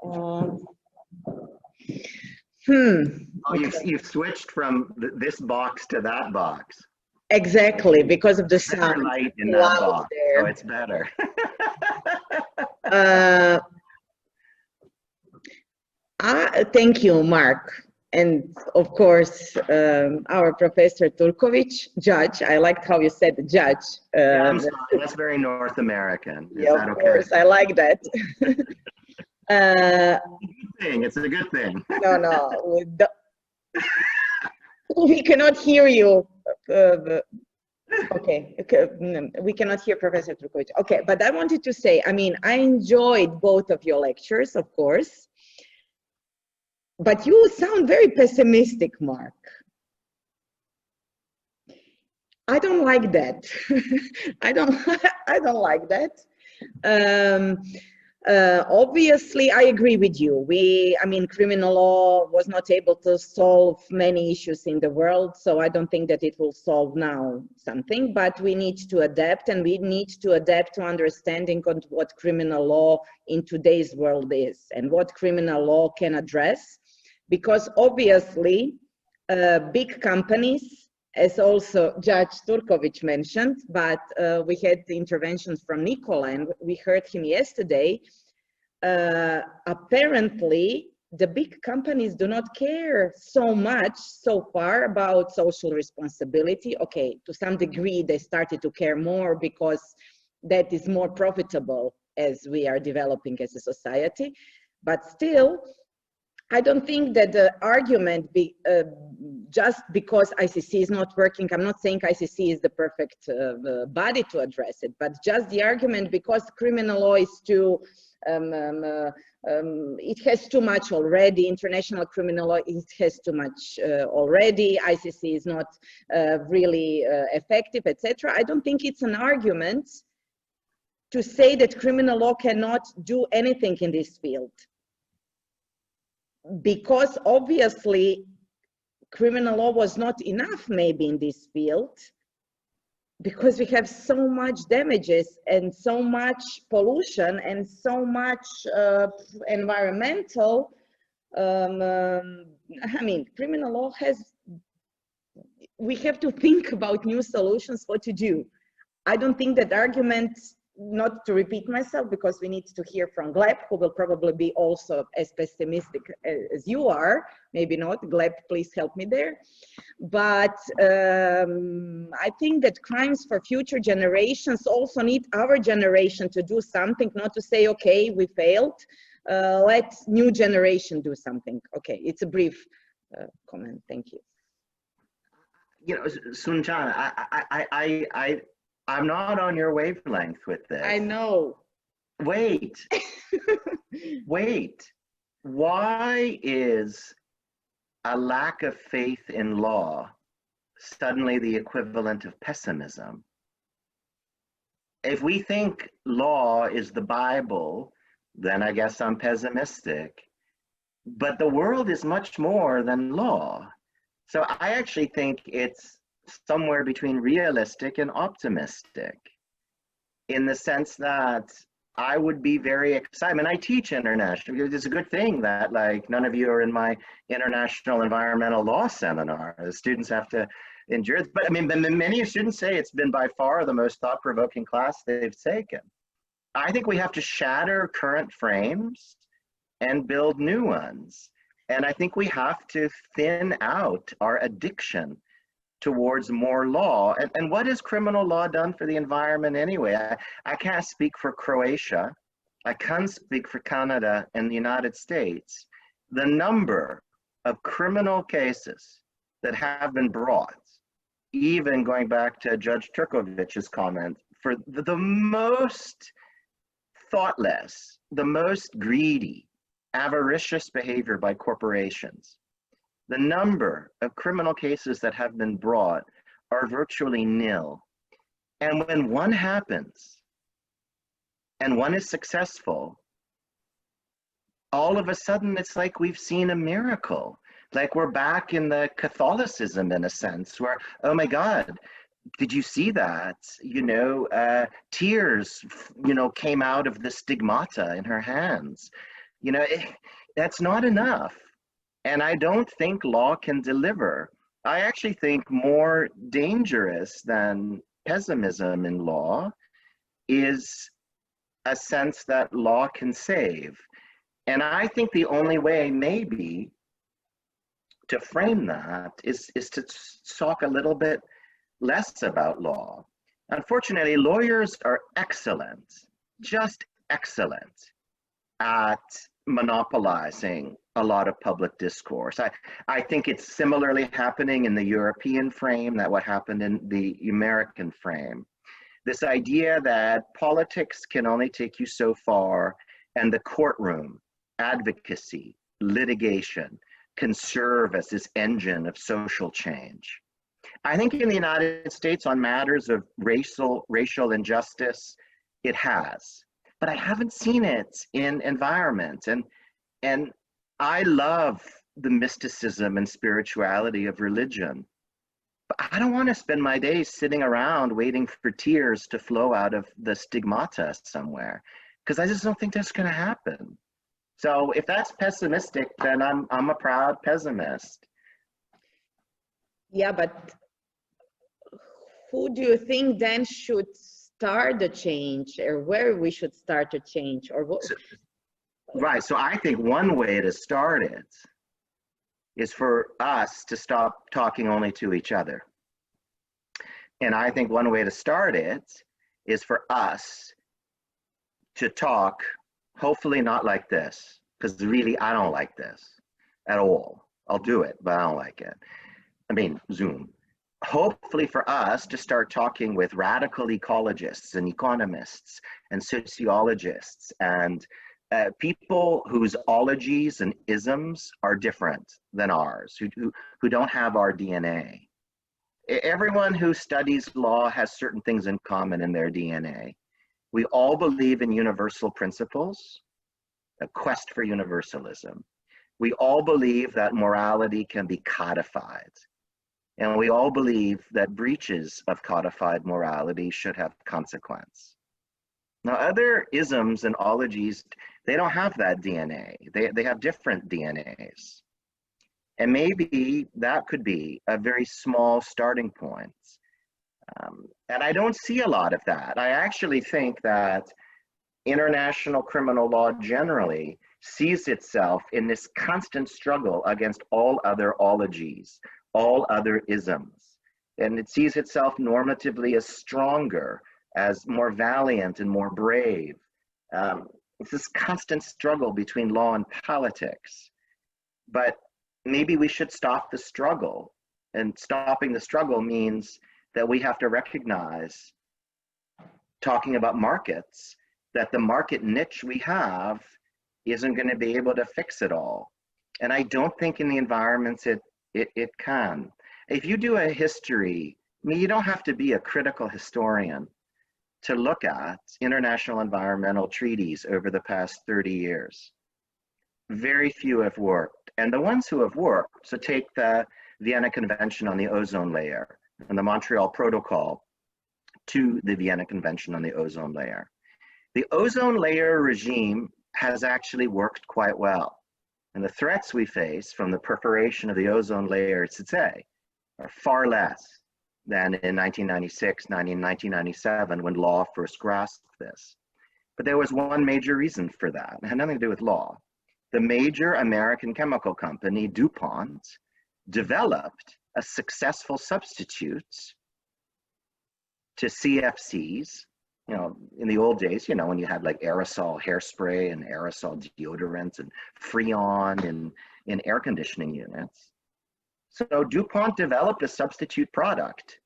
Oh, you've switched from this box to that box. Exactly, because of the Better sound. light in that box, so it's better. Thank you, Mark. And of course, our Professor Turkovic, judge. I liked how you said the judge. Yeah, I'm sorry, that's very North American. Is yeah, that of okay? course, I like that. It's a good thing. No, we cannot hear you. Okay, we cannot hear Professor Turkovic. Okay, but I wanted to say, I mean, I enjoyed both of your lectures, of course, but you sound very pessimistic, Mark. I don't like that. I don't like that. Obviously, I agree with you. I mean, criminal law was not able to solve many issues in the world, so I don't think that it will solve now something, but we need to adapt, and we need to adapt to understanding what criminal law in today's world is and what criminal law can address, because obviously big companies, as also Judge Turkovic mentioned, but we had the interventions from Nikola, and we heard him yesterday. Apparently, the big companies do not care so much so far about social responsibility. Okay, to some degree, they started to care more because that is more profitable as we are developing as a society. But still, I don't think that the argument just because ICC is not working, I'm not saying ICC is the perfect body to address it, but just the argument because criminal law is too, it has too much already, international criminal law, it has too much already, ICC is not really effective, etc. I don't think it's an argument to say that criminal law cannot do anything in this field. Because obviously criminal law was not enough maybe in this field, because we have so much damages and so much pollution and so much environmental, I mean, criminal law has, we have to think about new solutions, what to do. I don't think that argument, not to repeat myself, because we need to hear from Gleb, who will probably be also as pessimistic as you are, maybe not. Gleb, please help me there. But I think that crimes for future generations also need our generation to do something, not to say, okay, we failed, let new generation do something. Okay, it's a brief comment, thank you. You know, Sunjan, I'm not on your wavelength with this. I know. Wait, wait. Why is a lack of faith in law suddenly the equivalent of pessimism? If we think law is the Bible, then I guess I'm pessimistic. But the world is much more than law. So I actually think it's somewhere between realistic and optimistic, in the sense that I would be very excited. I mean, I teach international, because it's a good thing that like none of you are in my international environmental law seminar. The students have to endure it. But I mean, many students say it's been by far the most thought-provoking class they've taken. I think we have to shatter current frames and build new ones. And I think we have to thin out our addiction towards more law. And what has criminal law done for the environment anyway? I can't speak for Croatia. I can speak for Canada and the United States. The number of criminal cases that have been brought, even going back to Judge Turkovic's comment, for the most thoughtless, the most greedy, avaricious behavior by corporations, the number of criminal cases that have been brought are virtually nil. And when one happens and one is successful, all of a sudden it's like we've seen a miracle. Like we're back in the Catholicism in a sense, where, oh my God, did you see that? You know, tears, you know, came out of the stigmata in her hands. You know, that's not enough. And I don't think law can deliver. I actually think more dangerous than pessimism in law is a sense that law can save. And I think the only way maybe to frame that is to talk a little bit less about law. Unfortunately, lawyers are excellent, just excellent at monopolizing a lot of public discourse. I think it's similarly happening in the European frame that what happened in the American frame. This idea that politics can only take you so far, and the courtroom, advocacy, litigation can serve as this engine of social change. I think in the United States on matters of racial injustice, it has, but I haven't seen it in environment. And I love the mysticism and spirituality of religion, but I don't want to spend my days sitting around waiting for tears to flow out of the stigmata somewhere, because I just don't think that's going to happen. So if that's pessimistic, then I'm a proud pessimist. Yeah, but who do you think then should start the change, or where we should start the change, or what? Right, so I think one way to start it is for us to stop talking only to each other. And I think one way to start it is for us to talk, hopefully not like this, because really I don't like this at all. I'll do it, but I don't like it. I mean, Zoom. Hopefully for us to start talking with radical ecologists and economists and sociologists and people whose ologies and isms are different than ours, who don't have our DNA. Everyone who studies law has certain things in common in their DNA. We all believe in universal principles, a quest for universalism. We all believe that morality can be codified. And we all believe that breaches of codified morality should have consequence. Now, other isms and ologies, they don't have that DNA. They have different DNAs. And maybe that could be a very small starting point. And I don't see a lot of that. I actually think that international criminal law generally sees itself in this constant struggle against all other ologies, all other isms. And it sees itself normatively as stronger, as more valiant and more brave. It's this constant struggle between law and politics. But maybe we should stop the struggle. And stopping the struggle means that we have to recognize, talking about markets, that the market niche we have isn't going to be able to fix it all. And I don't think in the environments it can. If you do a history, I mean, you don't have to be a critical historian to look at international environmental treaties over the past 30 years. Very few have worked. And the ones who have worked, so take the Vienna Convention on the ozone layer and the Montreal Protocol to the Vienna Convention on the ozone layer. The ozone layer regime has actually worked quite well. And the threats we face from the perforation of the ozone layer today are far less than in 1996, 1997, when law first grasped this. But there was one major reason for that. It had nothing to do with law. The major American chemical company, DuPont, developed a successful substitute to CFCs. You know, in the old days, you know, when you had like aerosol hairspray and aerosol deodorant and Freon in air conditioning units. So DuPont developed a substitute product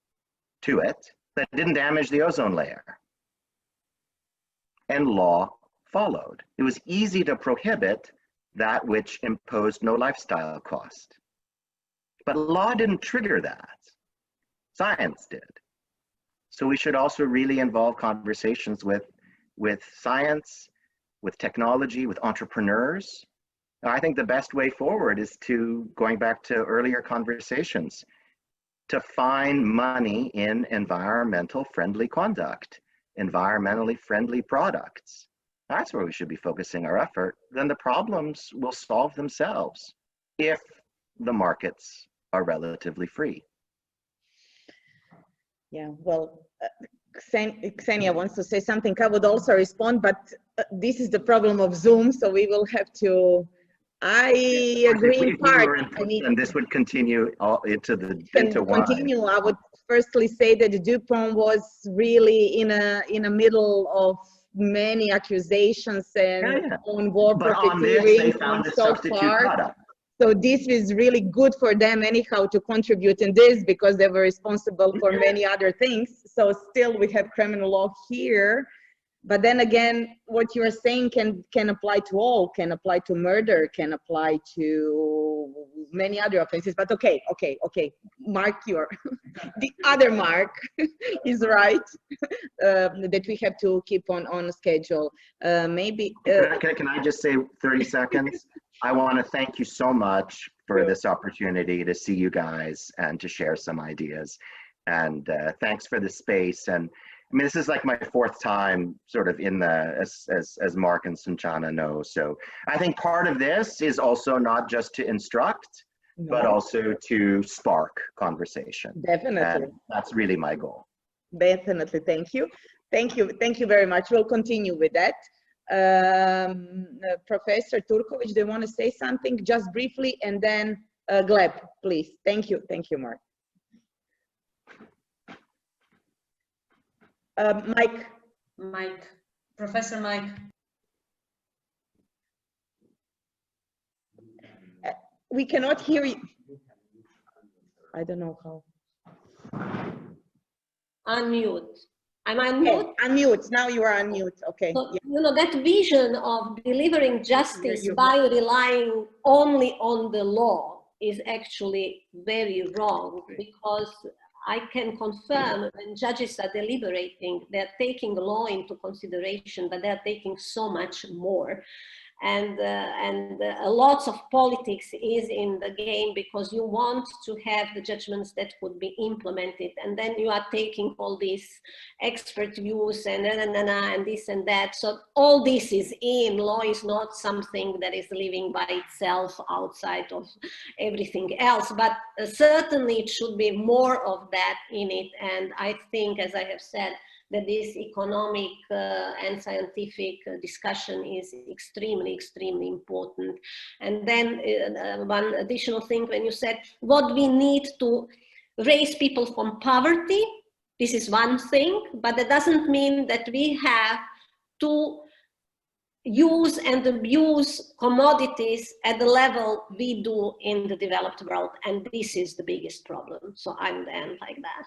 to it that didn't damage the ozone layer. And law followed. It was easy to prohibit that which imposed no lifestyle cost. But law didn't trigger that. Science did. So we should also really involve conversations with science, with technology, with entrepreneurs. I think the best way forward is to, going back to earlier conversations, to find money in environmental friendly conduct, environmentally friendly products. That's where we should be focusing our effort. Then the problems will solve themselves if the markets are relatively free. Yeah, well, Ksenia wants to say something. I would also respond, but this is the problem of Zoom, so we will have to. I agree in part. I mean, and this would continue into continue. I would firstly say that DuPont was really in a middle of many accusations and on war profiteering on so far. Product. So this is really good for them anyhow to contribute in this because they were responsible for many other things. So still we have criminal law here. But then again, what you are saying can apply to all, can apply to murder, can apply to many other offenses. But okay. Mark, the other Mark is right, that we have to keep on schedule. Maybe. Can I just say 30 seconds? I want to thank you so much for this opportunity to see you guys and to share some ideas. And thanks for the space. And I mean, this is like my fourth time sort of in the, as Mark and Sanchana know. So I think part of this is also not just to instruct, but also to spark conversation. Definitely. And that's really my goal. Definitely. Thank you. Thank you. Thank you very much. We'll continue with that. Professor Turkovic, do you want to say something just briefly? And then Gleb, please. Thank you. Thank you, Mark. Mike. Professor Mike. We cannot hear you. I don't know how. Unmute. I'm unmute. Yeah, unmute. Now you are unmute. Okay. So, yeah. you know, that vision of delivering justice by relying only on the law is actually very wrong, because I can confirm when judges are deliberating, they're taking the law into consideration, but they're taking so much more. And lots of politics is in the game, because you want to have the judgments that could be implemented, and then you are taking all these expert views and this and that. So all this is in law, is not something that is living by itself outside of everything else, but certainly it should be more of that in it. And I think, as I have said, that this economic and scientific discussion is extremely, extremely important. And then one additional thing, when you said what we need to raise people from poverty, this is one thing, but that doesn't mean that we have to use and abuse commodities at the level we do in the developed world. And this is the biggest problem. So I would end like that.